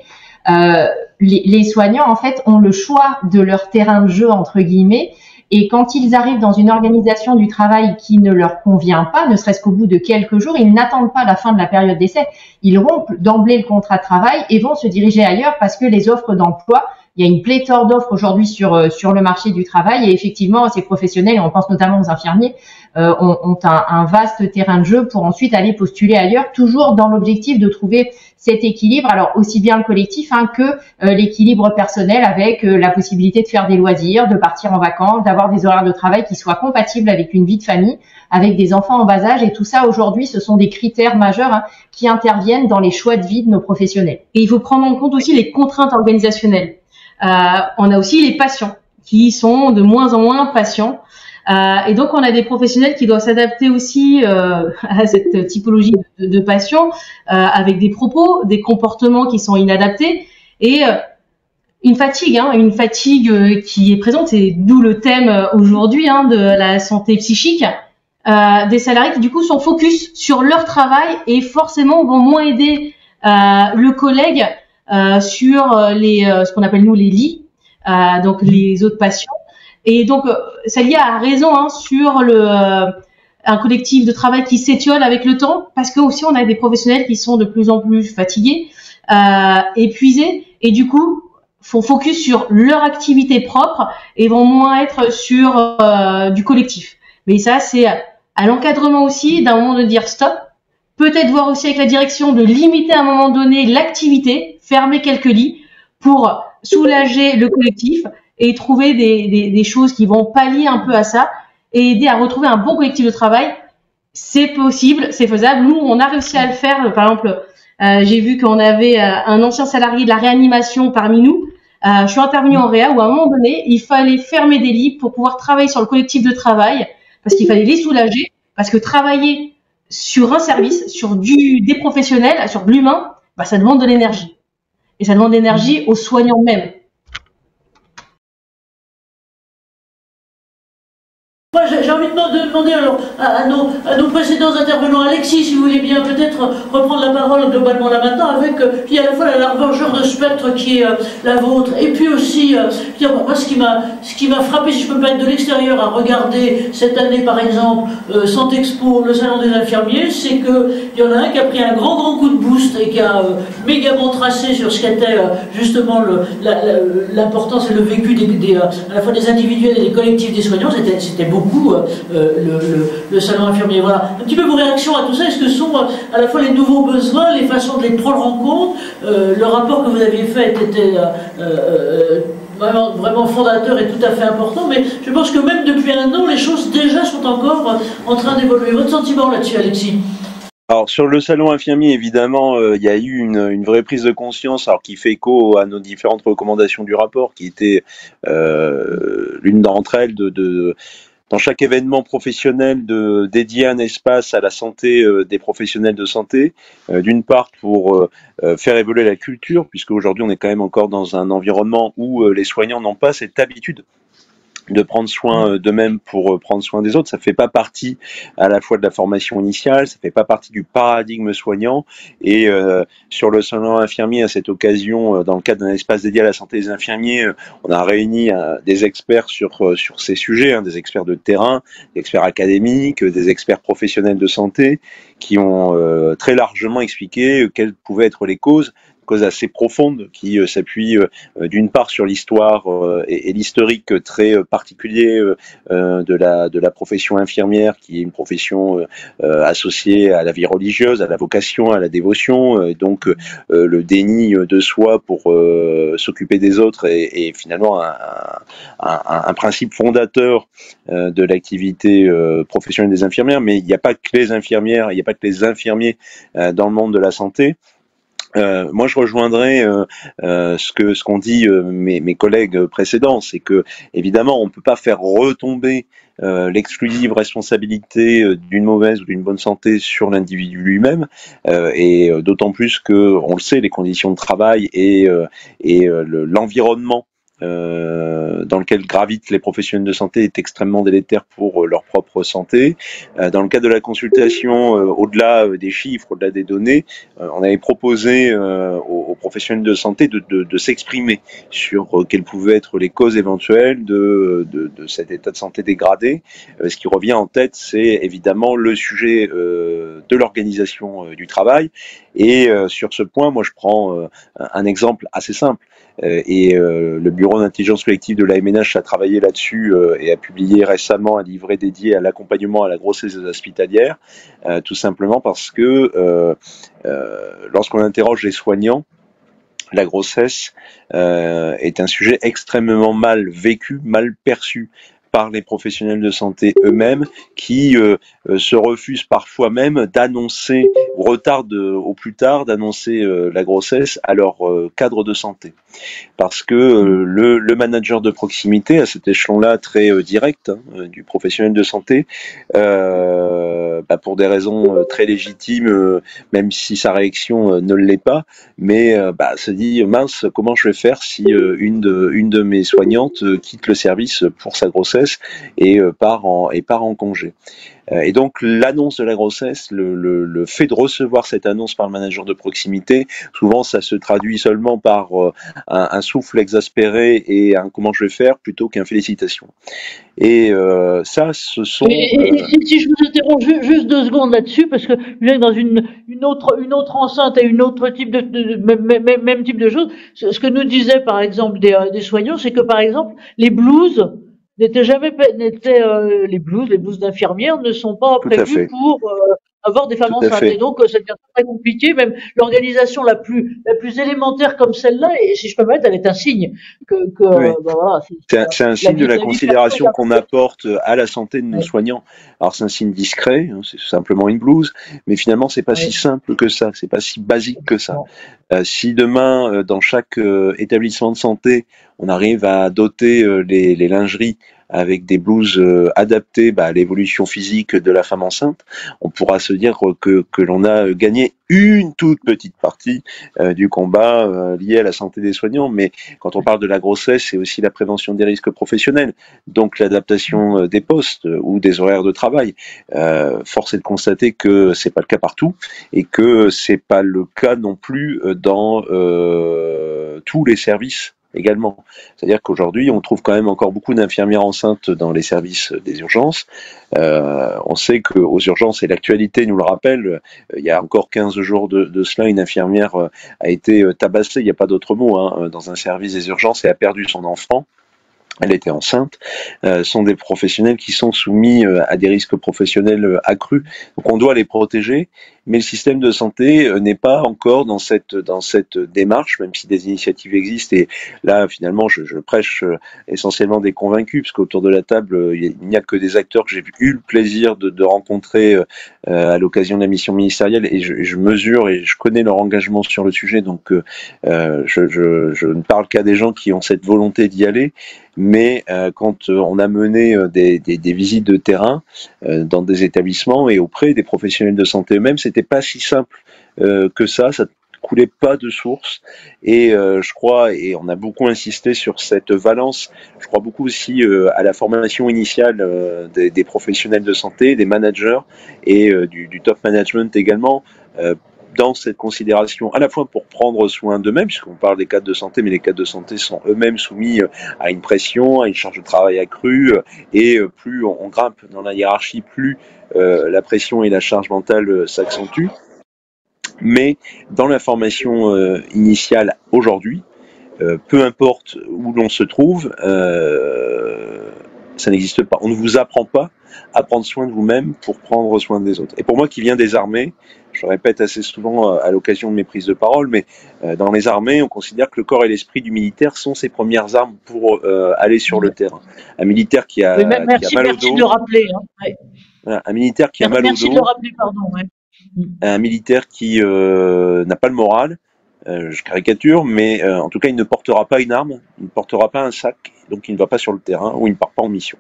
les soignants, en fait, ont le choix de leur terrain de jeu, entre guillemets. Et quand ils arrivent dans une organisation du travail qui ne leur convient pas, ne serait-ce qu'au bout de quelques jours, ils n'attendent pas la fin de la période d'essai. Ils rompent d'emblée le contrat de travail et vont se diriger ailleurs parce que les offres d'emploi, il y a une pléthore d'offres aujourd'hui sur le marché du travail et effectivement, ces professionnels, et on pense notamment aux infirmiers, ont un vaste terrain de jeu pour ensuite aller postuler ailleurs, toujours dans l'objectif de trouver cet équilibre, alors aussi bien le collectif que l'équilibre personnel avec la possibilité de faire des loisirs, de partir en vacances, d'avoir des horaires de travail qui soient compatibles avec une vie de famille, avec des enfants en bas âge. Et tout ça, aujourd'hui, ce sont des critères majeurs qui interviennent dans les choix de vie de nos professionnels. Et il faut prendre en compte aussi les contraintes organisationnelles. On a aussi les patients qui sont de moins en moins patients. Et donc, on a des professionnels qui doivent s'adapter aussi à cette typologie de patients, avec des propos, des comportements qui sont inadaptés et une fatigue qui est présente. C'est d'où le thème aujourd'hui de la santé psychique. Des salariés qui du coup sont focus sur leur travail et forcément vont moins aider le collègue sur ce qu'on appelle nous les lits, donc les autres patients. Et donc, Salia a raison sur un collectif de travail qui s'étiole avec le temps, parce que aussi on a des professionnels qui sont de plus en plus fatigués, épuisés, et du coup font focus sur leur activité propre et vont moins être sur du collectif. Mais ça, c'est à l'encadrement aussi d'un moment de dire stop. Peut-être voir aussi avec la direction de limiter à un moment donné l'activité, fermer quelques lits pour soulager le collectif et trouver des choses qui vont pallier un peu à ça et aider à retrouver un bon collectif de travail. C'est possible, c'est faisable. Nous, on a réussi à le faire. Par exemple, j'ai vu qu'on avait un ancien salarié de la réanimation parmi nous. Je suis intervenue en réa où à un moment donné, il fallait fermer des lits pour pouvoir travailler sur le collectif de travail parce qu'il fallait les soulager, parce que travailler sur un service, sur des professionnels, sur de l'humain, ça demande de l'énergie. Et ça demande de l'énergie aux soignants même. demander alors à nos précédents intervenants, Alexis, si vous voulez bien peut-être reprendre la parole globalement là maintenant, avec puis à la fois la largeur de spectre qui est la vôtre, et puis aussi, moi ce qui m'a frappé, si je peux me permettre de l'extérieur, à regarder cette année par exemple Santexpo, le salon des infirmiers, c'est qu'il y en a un qui a pris un grand coup de boost et qui a mégamment tracé sur ce qu'était justement l'importance et le vécu à la fois des individuels et des collectifs des soignants. C'était beaucoup le salon infirmier. Voilà. Un petit peu vos réactions à tout ça. Est-ce que ce sont à la fois les nouveaux besoins, les façons de les prendre en compte, le rapport que vous aviez fait était vraiment fondateur et tout à fait important, mais je pense que même depuis un an, les choses déjà sont encore en train d'évoluer. Votre sentiment là-dessus, Alexis? Alors sur le salon infirmier, évidemment, il y a eu une vraie prise de conscience, alors qui fait écho à nos différentes recommandations du rapport, qui était l'une d'entre elles dans chaque événement professionnel de dédier un espace à la santé des professionnels de santé, d'une part pour faire évoluer la culture, puisque aujourd'hui on est quand même encore dans un environnement où les soignants n'ont pas cette habitude de prendre soin d'eux-mêmes pour prendre soin des autres. Ça fait pas partie à la fois de la formation initiale, ça fait pas partie du paradigme soignant. Et sur le salon infirmier, à cette occasion, dans le cadre d'un espace dédié à la santé des infirmiers, on a réuni des experts sur ces sujets, des experts de terrain, des experts académiques, des experts professionnels de santé, qui ont très largement expliqué quelles pouvaient être les causes assez profonde qui s'appuie d'une part sur l'histoire et l'historique très particulier de la profession infirmière, qui est une profession associée à la vie religieuse, à la vocation, à la dévotion, et donc le déni de soi pour s'occuper des autres est finalement un principe fondateur de l'activité professionnelle des infirmières. Mais il n'y a pas que les infirmières, il n'y a pas que les infirmiers dans le monde de la santé. Moi, je rejoindrai ce qu'ont dit mes collègues précédents, c'est que évidemment, on ne peut pas faire retomber l'exclusive responsabilité d'une mauvaise ou d'une bonne santé sur l'individu lui-même, et d'autant plus que, on le sait, les conditions de travail et l'environnement dans lequel gravitent les professionnels de santé est extrêmement délétère pour leur propre santé. Dans le cadre de la consultation, au-delà des chiffres, au-delà des données, on avait proposé aux professionnels de santé de s'exprimer sur quelles pouvaient être les causes éventuelles de cet état de santé dégradé. Ce qui revient en tête, c'est évidemment le sujet de l'organisation du travail. Et sur ce point, moi je prends un exemple assez simple. Et le bureau d'intelligence collective de l'AMNH a travaillé là-dessus et a publié récemment un livret dédié à l'accompagnement à la grossesse hospitalière, tout simplement parce que lorsqu'on interroge les soignants, la grossesse est un sujet extrêmement mal vécu, mal perçu par les professionnels de santé eux-mêmes, qui se refusent parfois même d'annoncer, ou retardent au plus tard d'annoncer la grossesse à leur cadre de santé. Parce que le manager de proximité, à cet échelon-là très direct du professionnel de santé, pour des raisons très légitimes, même si sa réaction ne l'est pas, mais se dit, mince, comment je vais faire si une de mes soignantes quitte le service pour sa grossesse et part en congé. Et donc l'annonce de la grossesse, le fait de recevoir cette annonce par le manager de proximité, souvent ça se traduit seulement par un souffle exaspéré et un comment je vais faire plutôt qu'un félicitations. Et ça, ce sont... Si je vous interromps juste 2 secondes là-dessus, parce que dans une autre enceinte et une autre type même type de choses, ce que nous disaient par exemple des soignants, c'est que par exemple les blues les blues d'infirmières ne sont pas prévus pour avoir des femmes enceintes. Et donc, ça devient très compliqué. Même l'organisation la plus élémentaire comme celle-là, et si je peux me permettre, elle est un signe oui. Voilà. C'est un signe de la considération qu'on apporte à la santé de nos soignants. Alors, c'est un signe discret, c'est simplement une blouse, mais finalement, c'est pas si simple que ça, c'est pas si basique que ça. Si demain, dans chaque établissement de santé, on arrive à doter les lingeries avec des blouses adaptées à l'évolution physique de la femme enceinte, on pourra se dire que l'on a gagné une toute petite partie du combat lié à la santé des soignants. Mais quand on parle de la grossesse, c'est aussi la prévention des risques professionnels, donc l'adaptation des postes ou des horaires de travail. Force est de constater que c'est pas le cas partout et que c'est pas le cas non plus dans tous les services également. C'est-à-dire qu'aujourd'hui, on trouve quand même encore beaucoup d'infirmières enceintes dans les services des urgences. On sait qu'aux urgences, et l'actualité nous le rappelle, il y a encore 15 jours de cela, une infirmière a été tabassée, il n'y a pas d'autre mot, dans un service des urgences et a perdu son enfant. Elle était enceinte, sont des professionnels qui sont soumis à des risques professionnels accrus. Donc on doit les protéger, mais le système de santé n'est pas encore dans cette démarche, même si des initiatives existent. Et là, finalement, je prêche essentiellement des convaincus, parce qu'autour de la table, il n'y a que des acteurs que j'ai eu le plaisir de rencontrer à l'occasion de la mission ministérielle, et je mesure et je connais leur engagement sur le sujet. Donc je ne parle qu'à des gens qui ont cette volonté d'y aller. Mais quand on a mené des visites de terrain dans des établissements et auprès des professionnels de santé eux-mêmes, c'était pas si simple que ça coulait pas de source. Et je crois, et on a beaucoup insisté sur cette valence, je crois beaucoup aussi à la formation initiale des professionnels de santé, des managers et du top management également, dans cette considération à la fois pour prendre soin d'eux-mêmes, puisqu'on parle des cadres de santé, mais les cadres de santé sont eux-mêmes soumis à une pression, à une charge de travail accrue, et plus on grimpe dans la hiérarchie, plus la pression et la charge mentale s'accentuent. Mais dans la formation initiale aujourd'hui, peu importe où l'on se trouve, ça n'existe pas. On ne vous apprend pas à prendre soin de vous-même pour prendre soin des autres. Et pour moi qui viens des armées, je répète assez souvent à l'occasion de mes prises de parole, mais dans les armées, on considère que le corps et l'esprit du militaire sont ses premières armes pour aller sur le terrain. Un militaire qui a, mal au dos... Merci de le rappeler. Voilà, un militaire qui a mal au dos... Merci de le rappeler, pardon. Un militaire qui n'a pas le moral, je caricature, mais en tout cas, il ne portera pas une arme, il ne portera pas un sac, donc il ne va pas sur le terrain ou il ne part pas en mission.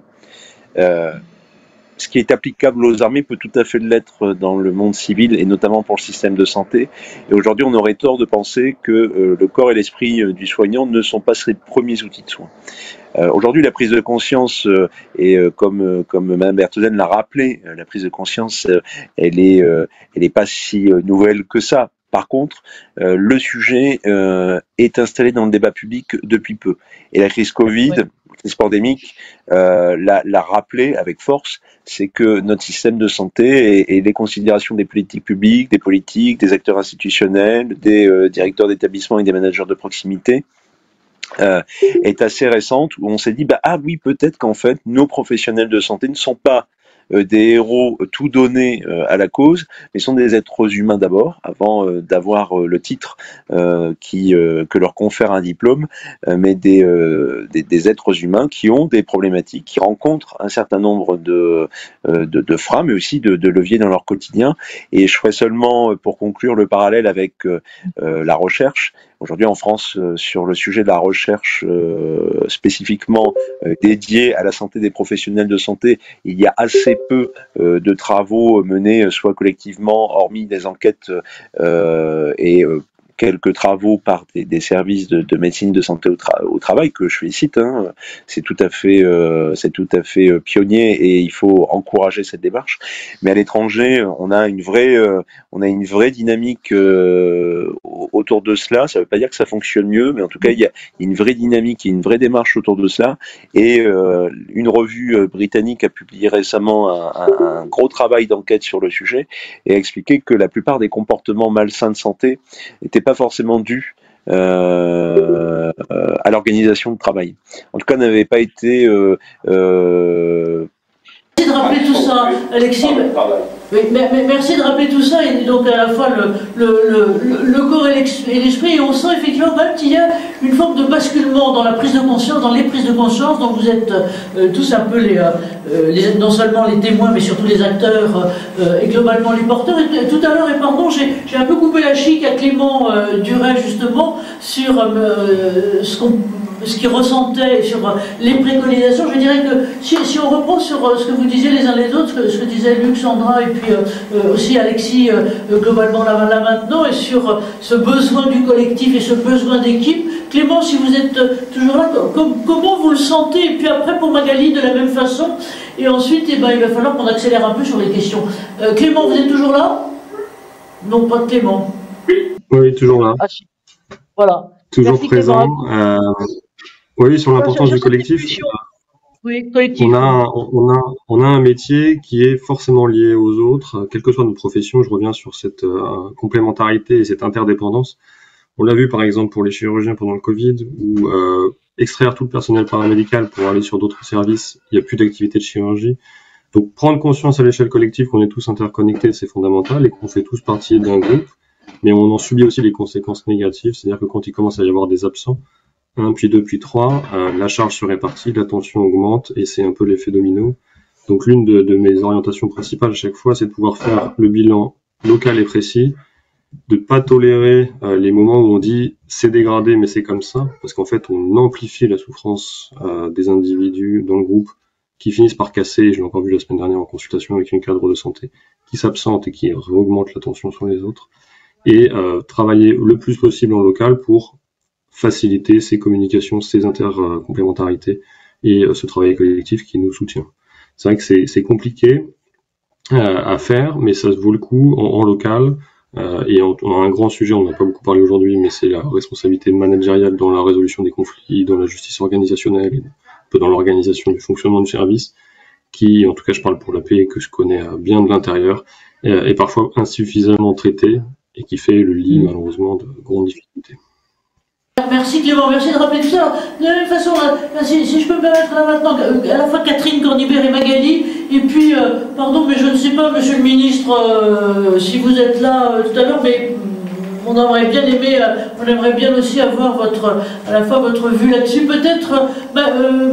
Ce qui est applicable aux armées peut tout à fait l'être dans le monde civil et notamment pour le système de santé. Et aujourd'hui, on aurait tort de penser que le corps et l'esprit du soignant ne sont pas ses premiers outils de soins. Aujourd'hui, la prise de conscience, et comme Mme Berthoudin l'a rappelé, la prise de conscience, elle est pas si nouvelle que ça. Par contre, le sujet est installé dans le débat public depuis peu. Et la crise Covid, la crise pandémique, l'a rappelé avec force, c'est que notre système de santé et les considérations des politiques publiques, des politiques, des acteurs institutionnels, des directeurs d'établissement et des managers de proximité, est assez récente, où on s'est dit, ah oui, peut-être qu'en fait, nos professionnels de santé ne sont pas des héros tout donnés à la cause, mais sont des êtres humains d'abord, avant d'avoir le titre que leur confère un diplôme, mais des êtres humains qui ont des problématiques, qui rencontrent un certain nombre de freins, mais aussi de leviers dans leur quotidien. Et je ferai seulement, pour conclure, le parallèle avec la recherche. Aujourd'hui en France, sur le sujet de la recherche spécifiquement dédiée à la santé des professionnels de santé, il y a assez peu de travaux menés, soit collectivement, hormis des enquêtes et quelques travaux par des services de médecine de santé au travail que je félicite. C'est tout à fait pionnier et il faut encourager cette démarche. Mais à l'étranger, on a une vraie dynamique autour de cela. Ça ne veut pas dire que ça fonctionne mieux, mais en tout cas, il y a une vraie dynamique, et une vraie démarche autour de cela. Et une revue britannique a publié récemment un gros travail d'enquête sur le sujet et a expliqué que la plupart des comportements malsains de santé n'étaient pas forcément dus à l'organisation de travail. En tout cas, n'avait pas été... Merci de rappeler tout ça, Alexis. Oui, merci de rappeler tout ça, et donc à la fois le corps et l'esprit, et on sent effectivement quand même qu'il y a une forme de basculement dans la prise de conscience, dans les prises de conscience, dont vous êtes tous un peu non seulement les témoins, mais surtout les acteurs et globalement les porteurs. Et tout à l'heure, et pardon, j'ai un peu coupé la chic à Clément Duret justement sur ce qu'on ce qu'ils ressentaient, sur les préconisations. Je dirais que si on reprend sur ce que vous disiez les uns les autres, ce que disaient Luc, Sandra et puis aussi Alexis globalement là maintenant, et sur ce besoin du collectif et ce besoin d'équipe. Clément, si vous êtes toujours là, comment vous le sentez? Et puis après pour Magali de la même façon. Et ensuite, il va falloir qu'on accélère un peu sur les questions. Clément, vous êtes toujours là? Non, pas de Clément. Oui, toujours là. Ah, voilà. Toujours merci, présent. Oui, sur l'importance du collectif. Oui, collectif. On a un métier qui est forcément lié aux autres, quelle que soit notre profession. Je reviens sur cette complémentarité et cette interdépendance. On l'a vu par exemple pour les chirurgiens pendant le Covid, où extraire tout le personnel paramédical pour aller sur d'autres services, il n'y a plus d'activité de chirurgie. Donc prendre conscience à l'échelle collective qu'on est tous interconnectés, c'est fondamental, et qu'on fait tous partie d'un groupe, mais on en subit aussi les conséquences négatives, c'est-à-dire que quand il commence à y avoir des absents, 1, puis 2, puis 3, la charge se répartit, la tension augmente, et c'est un peu l'effet domino. Donc l'une de mes orientations principales à chaque fois, c'est de pouvoir faire le bilan local et précis, de pas tolérer les moments où on dit c'est dégradé mais c'est comme ça, parce qu'en fait on amplifie la souffrance des individus dans le groupe qui finissent par casser. Je l'ai encore vu la semaine dernière en consultation avec une cadre de santé qui s'absente et qui augmente la tension sur les autres, et travailler le plus possible en local pour faciliter ces communications, ces intercomplémentarités et ce travail collectif qui nous soutient. C'est vrai que c'est compliqué à faire, mais ça vaut le coup en local. Et on a un grand sujet, on n'a pas beaucoup parlé aujourd'hui, mais c'est la responsabilité managériale dans la résolution des conflits, dans la justice organisationnelle, un peu dans l'organisation du fonctionnement du service, qui, en tout cas je parle pour la paix, que je connais bien de l'intérieur, est parfois insuffisamment traité et qui fait le lit malheureusement de grandes difficultés. Merci Clément, merci de rappeler tout ça. De la même façon, si je peux me permettre là maintenant, à la fois Catherine Cornibert et Magali, et puis, pardon, mais je ne sais pas, monsieur le ministre, si vous êtes là tout à l'heure, mais on aimerait bien on aimerait bien aussi avoir à la fois votre vue là-dessus. Peut-être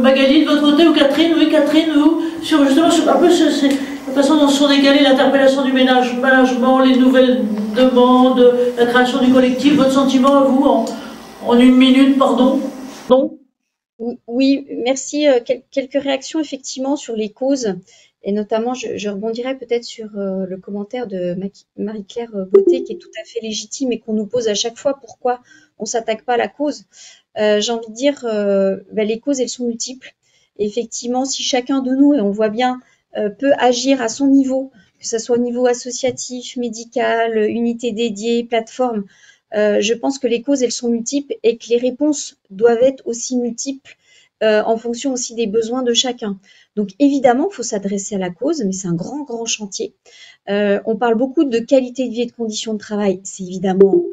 Magali de votre côté, ou Catherine, oui Catherine, vous, sur justement sur un peu la façon dont sont décalées l'interpellation du management, les nouvelles demandes, la création du collectif, votre sentiment à vous en une minute, pardon. Non ? Oui, merci. Quelques réactions effectivement sur les causes, et notamment je rebondirai peut-être sur le commentaire de Marie-Claire Beauté qui est tout à fait légitime et qu'on nous pose à chaque fois, pourquoi on ne s'attaque pas à la cause. J'ai envie de dire, les causes elles sont multiples. Et effectivement, si chacun de nous, et on voit bien, peut agir à son niveau, que ce soit au niveau associatif, médical, unité dédiée, plateforme, je pense que les causes, elles sont multiples et que les réponses doivent être aussi multiples en fonction aussi des besoins de chacun. Donc évidemment, il faut s'adresser à la cause, mais c'est un grand, grand chantier. On parle beaucoup de qualité de vie et de conditions de travail. C'est évidemment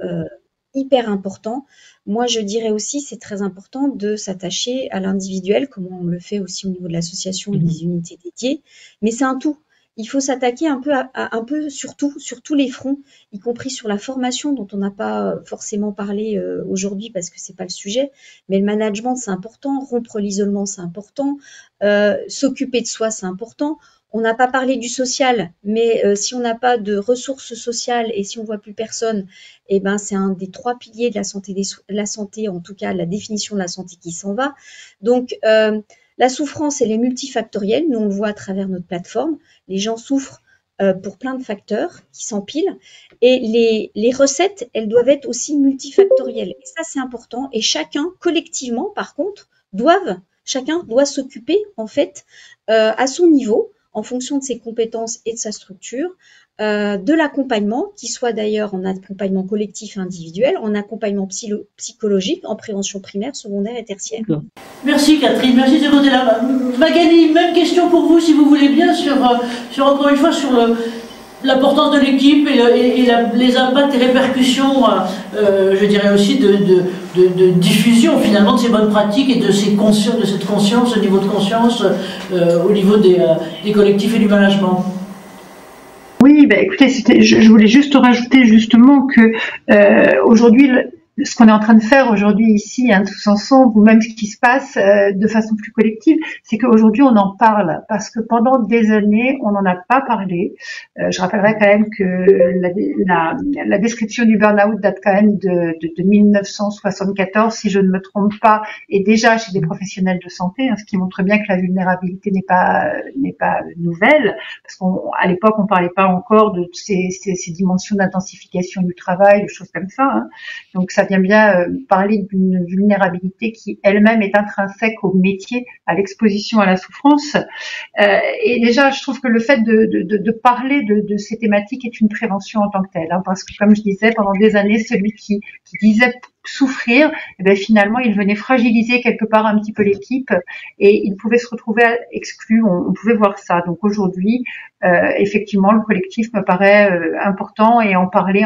hyper important. Moi, je dirais aussi, c'est très important de s'attacher à l'individuel, comme on le fait aussi au niveau de l'association et des unités dédiées. Mais c'est un tout. Il faut s'attaquer un peu sur tous les fronts, y compris sur la formation dont on n'a pas forcément parlé aujourd'hui parce que c'est pas le sujet. Mais le management, c'est important. Rompre l'isolement, c'est important. S'occuper de soi, c'est important. On n'a pas parlé du social, mais si on n'a pas de ressources sociales et si on voit plus personne, eh ben c'est un des 3 piliers de la santé, en tout cas la définition de la santé qui s'en va. Donc la souffrance, elle est multifactorielle. Nous, on le voit à travers notre plateforme. Les gens souffrent pour plein de facteurs qui s'empilent. Et les recettes, elles doivent être aussi multifactorielles. Et ça, c'est important. Et chacun, collectivement, par contre, chacun doit s'occuper, en fait, à son niveau, en fonction de ses compétences et de sa structure, de l'accompagnement, qui soit d'ailleurs en accompagnement collectif et individuel, en accompagnement psychologique, en prévention primaire, secondaire et tertiaire. Merci Catherine, merci de ce côté-là. Magali, même question pour vous, si vous voulez bien, sur encore une fois, sur l'importance de l'équipe et les impacts et répercussions, je dirais aussi de diffusion finalement de ces bonnes pratiques et de cette conscience, ce niveau de conscience au niveau des collectifs et du management. Oui, écoutez, je voulais juste rajouter justement que aujourd'hui ce qu'on est en train de faire aujourd'hui ici, hein, tous ensemble, ou même ce qui se passe de façon plus collective, c'est qu'aujourd'hui on en parle, parce que pendant des années on n'en a pas parlé. Je rappellerai quand même que la description du burn-out date quand même de 1974, si je ne me trompe pas, et déjà chez des professionnels de santé, hein, ce qui montre bien que la vulnérabilité n'est pas nouvelle, parce qu'à l'époque on parlait pas encore de ces dimensions d'intensification du travail, de choses comme ça, hein. Donc ça vient bien parler d'une vulnérabilité qui elle-même est intrinsèque au métier, à l'exposition à la souffrance. Et déjà, je trouve que le fait de parler de ces thématiques est une prévention en tant que telle, hein, parce que comme je disais, pendant des années, celui qui disait souffrir, eh bien, finalement, il venait fragiliser quelque part un petit peu l'équipe et il pouvait se retrouver exclu. On pouvait voir ça. Donc aujourd'hui, effectivement, le collectif me paraît important et en parler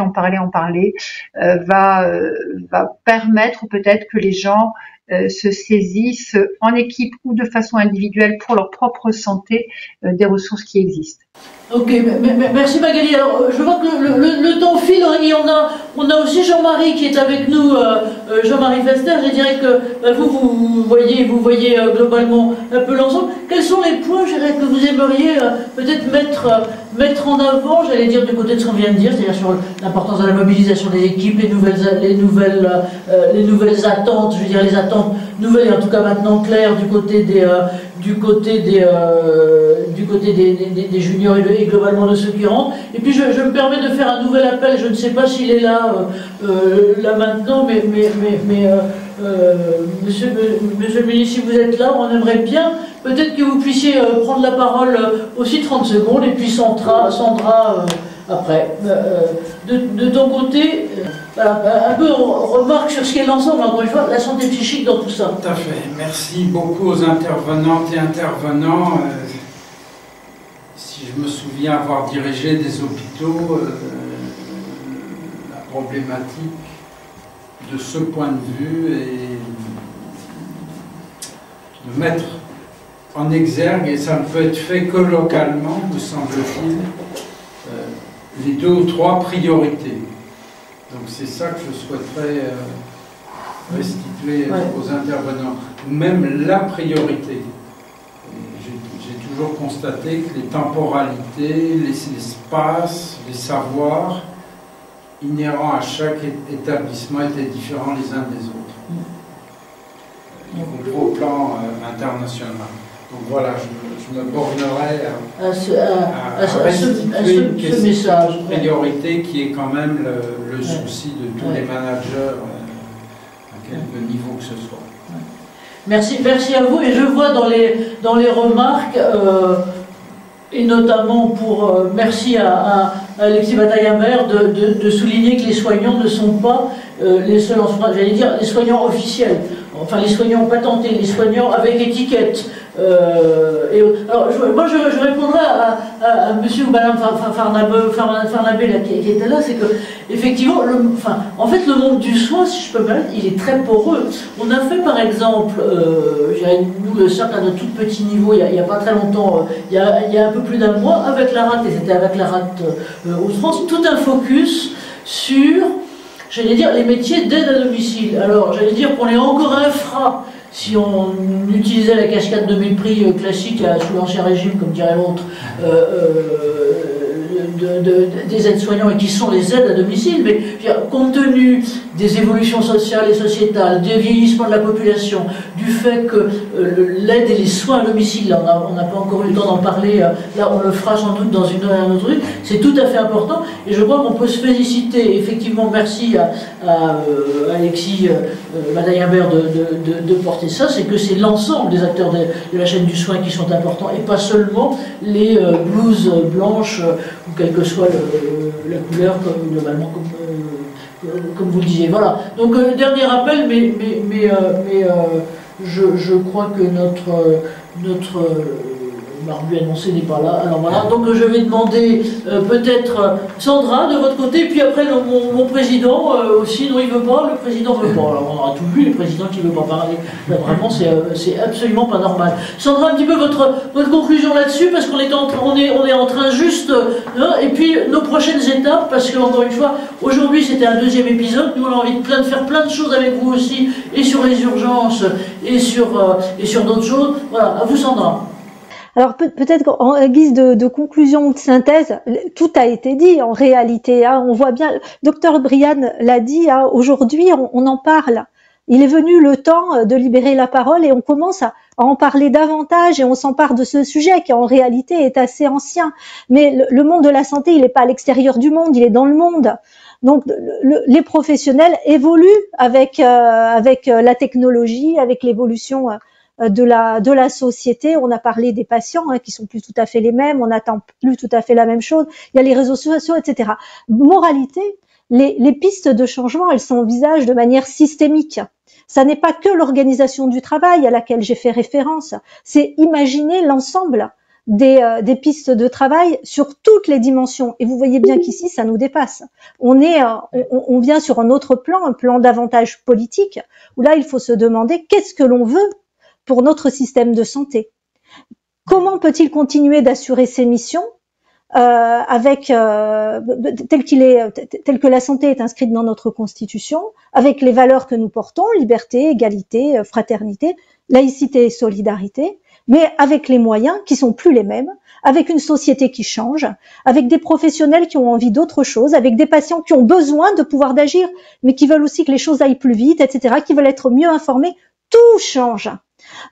va permettre peut-être que les gens se saisissent en équipe ou de façon individuelle pour leur propre santé des ressources qui existent. Ok, merci Magali. Alors, je vois que le temps file et on a aussi Jean-Marie qui est avec nous, Jean-Marie Fester. Je dirais que vous voyez globalement un peu l'ensemble. Quels sont les points, je dirais, que vous aimeriez peut-être mettre en avant, j'allais dire du côté de ce qu'on vient de dire, c'est-à-dire sur l'importance de la mobilisation des équipes, les nouvelles attentes, je veux dire les attentes nouvelles et en tout cas maintenant claires du côté des juniors et globalement de ceux qui rentrent. Et puis je me permets de faire un nouvel appel, je ne sais pas s'il est là maintenant, mais monsieur le ministre, si vous êtes là, on aimerait bien peut-être que vous puissiez prendre la parole aussi 30 secondes, et puis Sandra après. De ton côté, un peu remarque sur ce qu'est l'ensemble, encore une fois, la santé psychique dans tout ça. Tout à fait. Merci beaucoup aux intervenantes et intervenants. Si je me souviens avoir dirigé des hôpitaux, la problématique de ce point de vue est de mettre en exergue, et ça ne peut être fait que localement, me semble-t-il, les 2 ou 3 priorités. Donc c'est ça que je souhaiterais restituer aux intervenants, ou même la priorité. J'ai toujours constaté que les temporalités, les espaces, les savoirs inhérents à chaque établissement étaient différents les uns des autres, y compris au plan international. Donc voilà, je me bornerai à restituer une question de priorité qui est quand même le souci de tous les managers, à quelque niveau que ce soit. Merci à vous, et je vois dans les remarques, et notamment merci à Alexis Bataille-Imbert de souligner que les soignants ne sont pas les seuls, j'allais dire les soignants officiels, enfin les soignants patentés, les soignants avec étiquette. Alors, moi je répondrai à monsieur ou madame Farnabé là, qui était là, c'est que effectivement, en fait le monde du soin, si je peux me permettre, il est très poreux. On a fait par exemple, nous le cercle à notre tout petit niveau, il n'y a pas très longtemps, il y a un peu plus d'un mois, avec la RAT, et c'était avec la RAT Hauts-de-France, tout un focus sur, j'allais dire, les métiers d'aide à domicile. Alors, j'allais dire qu'on est encore infra si on utilisait la cascade de mépris classique sous l'Ancien Régime, comme dirait l'autre, des aides-soignants, et qui sont les aides à domicile, mais compte tenu des évolutions sociales et sociétales, du vieillissement de la population, du fait que l'aide et les soins à domicile, là, on n'a pas encore eu le temps d'en parler, là on le fera sans doute dans un autre truc, c'est tout à fait important, et je crois qu'on peut se féliciter, effectivement, merci à Alexis Bataille-Imbert de porter ça, c'est que c'est l'ensemble des acteurs de la chaîne du soin qui sont importants, et pas seulement les blouses blanches, ou quelle que soit la couleur, globalement, comme vous le disiez. Voilà. Donc, dernier appel, mais je crois que notre Barbu annoncé n'est pas là. Alors voilà, donc je vais demander peut-être Sandra de votre côté, puis après mon président aussi. Non, il veut pas, le président veut pas. Alors on aura tout vu, le président qui veut pas parler. Là, vraiment, c'est absolument pas normal. Sandra, un petit peu votre conclusion là-dessus, parce qu'on est en train juste, et puis nos prochaines étapes, parce que encore une fois, aujourd'hui c'était un deuxième épisode. Nous on a envie de faire plein de choses avec vous aussi, et sur les urgences, et sur d'autres choses. Voilà, à vous Sandra. Alors peut-être en guise de conclusion ou de synthèse, tout a été dit en réalité. Hein, on voit bien, Dr Brian l'a dit, hein, aujourd'hui on en parle. Il est venu le temps de libérer la parole et on commence à en parler davantage et on s'empare de ce sujet qui en réalité est assez ancien. Mais le monde de la santé, il n'est pas à l'extérieur du monde, il est dans le monde. Donc les professionnels évoluent avec la technologie, avec l'évolution de la société. On a parlé des patients qui sont plus tout à fait les mêmes, on n'attend plus tout à fait la même chose. Il y a les réseaux sociaux, etc. Moralité, les pistes de changement, elles s'envisagent de manière systémique. Ça n'est pas que l'organisation du travail à laquelle j'ai fait référence, c'est imaginer l'ensemble des pistes de travail sur toutes les dimensions. Et vous voyez bien qu'ici, ça nous dépasse. On vient sur un autre plan, un plan davantage politique, où là, il faut se demander qu'est-ce que l'on veut pour notre système de santé. Comment peut-il continuer d'assurer ses missions tel que la santé est inscrite dans notre Constitution, avec les valeurs que nous portons, liberté, égalité, fraternité, laïcité et solidarité, mais avec les moyens qui sont plus les mêmes, avec une société qui change, avec des professionnels qui ont envie d'autre chose, avec des patients qui ont besoin de pouvoir d'agir, mais qui veulent aussi que les choses aillent plus vite, etc., qui veulent être mieux informés. Tout change.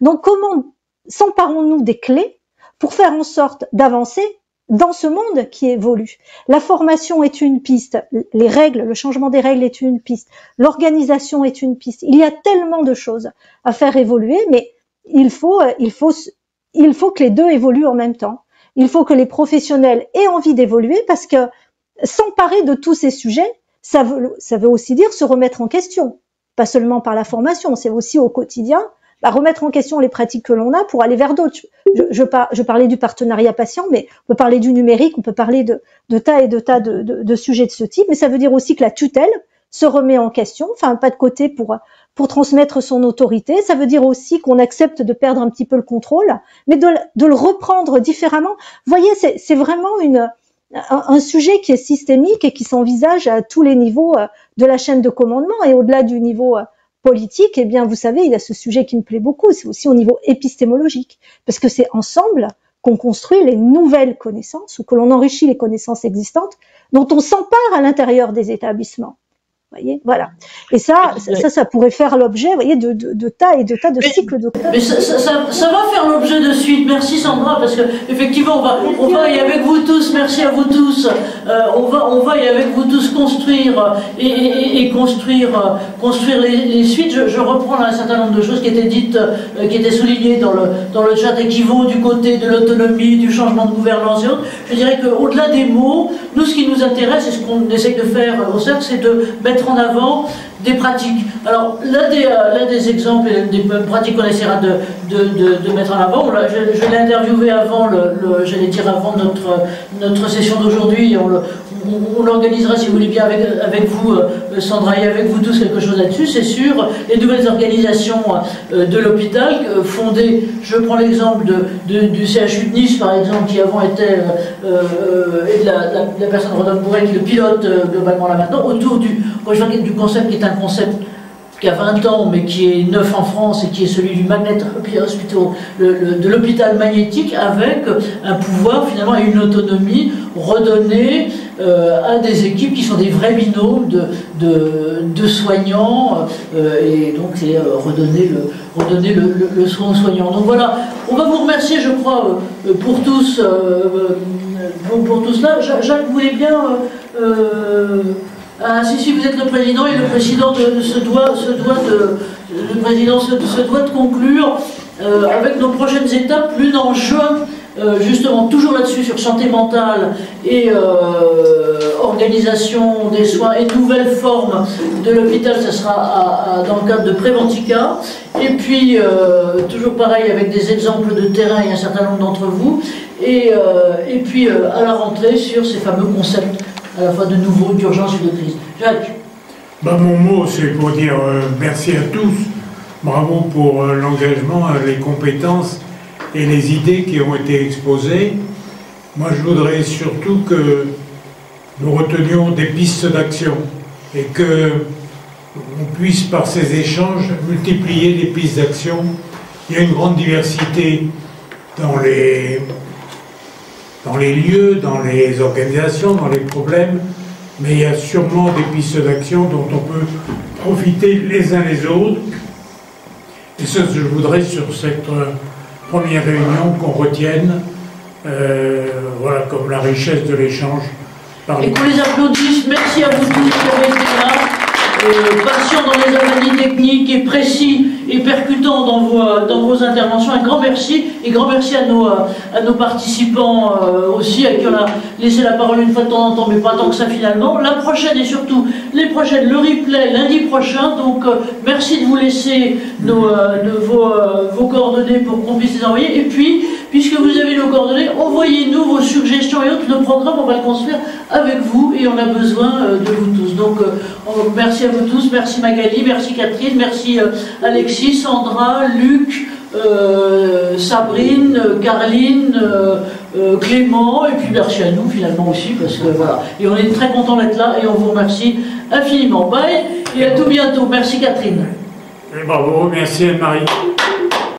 Donc comment s'emparons-nous des clés pour faire en sorte d'avancer dans ce monde qui évolue? La formation est une piste, les règles, le changement des règles est une piste, l'organisation est une piste. Il y a tellement de choses à faire évoluer, mais il faut que les deux évoluent en même temps. Il faut que les professionnels aient envie d'évoluer, parce que s'emparer de tous ces sujets, ça veut aussi dire se remettre en question. Pas seulement par la formation, c'est aussi au quotidien, remettre en question les pratiques que l'on a pour aller vers d'autres. Je parlais du partenariat patient, mais on peut parler du numérique, on peut parler de tas et de tas de sujets de ce type, mais ça veut dire aussi que la tutelle se remet en question, enfin un pas de côté pour transmettre son autorité. Ça veut dire aussi qu'on accepte de perdre un petit peu le contrôle, mais de le reprendre différemment. Vous voyez, c'est vraiment un sujet qui est systémique et qui s'envisage à tous les niveaux de la chaîne de commandement, et au-delà du niveau politique, eh bien, vous savez, il y a ce sujet qui me plaît beaucoup, c'est aussi au niveau épistémologique, parce que c'est ensemble qu'on construit les nouvelles connaissances, ou que l'on enrichit les connaissances existantes, dont on s'empare à l'intérieur des établissements. Vous voyez, voilà. Et ça pourrait faire l'objet, vous voyez, de tas et de tas de cycles de. Mais ça va faire l'objet de suite. Merci Sandra, parce que effectivement, on va y avec vous tous. Merci à vous tous. On va y avec vous tous construire et construire les suites. Je reprends là un certain nombre de choses qui étaient dites, qui étaient soulignées dans le chat, et qui vont du côté de l'autonomie, du changement de gouvernance et autres. Je dirais qu'au-delà des mots, nous, ce qui nous intéresse et ce qu'on essaie de faire au cercle, c'est de mettre en avant des pratiques. Alors, l'un des exemples, des pratiques qu'on essaiera de mettre en avant, je l'ai interviewé avant, j'allais dire avant notre session d'aujourd'hui, on l'organisera, si vous voulez bien, avec vous, Sandra, et avec vous tous, quelque chose là-dessus. C'est sur les nouvelles organisations de l'hôpital, fondées, je prends l'exemple du CHU de Nice, par exemple, qui avant était, et de la personne Rodolphe Bourret, qui le pilote globalement là maintenant, autour du concept qui est un concept qui a 20 ans, mais qui est neuf en France, et qui est celui du Magnet Hospital, de l'hôpital magnétique, avec un pouvoir finalement et une autonomie redonnée à des équipes qui sont des vrais binômes de soignants, et donc c'est redonner le soin aux soignants. Donc voilà, on va vous remercier, je crois, pour tous cela. Jacques, vous voulez bien... si vous êtes le président, et le président se doit de conclure avec nos prochaines étapes, l'une en juin justement toujours là-dessus, sur santé mentale et organisation des soins et nouvelles formes de l'hôpital. Ça sera dans le cadre de Préventica. Et puis, toujours pareil, avec des exemples de terrain, il y a un certain nombre d'entre vous. Et puis, à la rentrée, sur ces fameux concepts, à la fois de nouveau, d'urgence et de crise. Jacques. Mon mot, c'est pour dire merci à tous. Bravo pour l'engagement, les compétences et les idées qui ont été exposées. Moi, je voudrais surtout que nous retenions des pistes d'action et que on puisse, par ces échanges, multiplier les pistes d'action. Il y a une grande diversité dans les lieux, dans les organisations, dans les problèmes, mais il y a sûrement des pistes d'action dont on peut profiter les uns les autres. Et ce que je voudrais sur cette première réunion qu'on retienne, voilà, comme la richesse de l'échange. Et qu'on les applaudisse. Merci à vous tous qui avez été là, patients dans les analyses techniques et précis et percutants dans vos interventions. Un grand merci, et grand merci à nos participants aussi, à qui on a laissé la parole une fois de temps en temps, mais pas tant que ça finalement. La prochaine et surtout les prochaines, le replay lundi prochain. Donc merci de vous laisser vos coordonnées pour qu'on puisse les envoyer. Et puis, puisque vous avez nos coordonnées, envoyez-nous vos suggestions et autres. Le programme, on va le construire avec vous et on a besoin de vous tous. Donc merci à vous tous, merci Magali, merci Catherine, merci Alexis, Sandra, Luc, Sabrine, Caroline, Clément, et puis merci à nous finalement aussi, parce que voilà. Et on est très content d'être là et on vous remercie infiniment. Bye et à tout bientôt. Merci Catherine. Et bravo, merci Anne-Marie.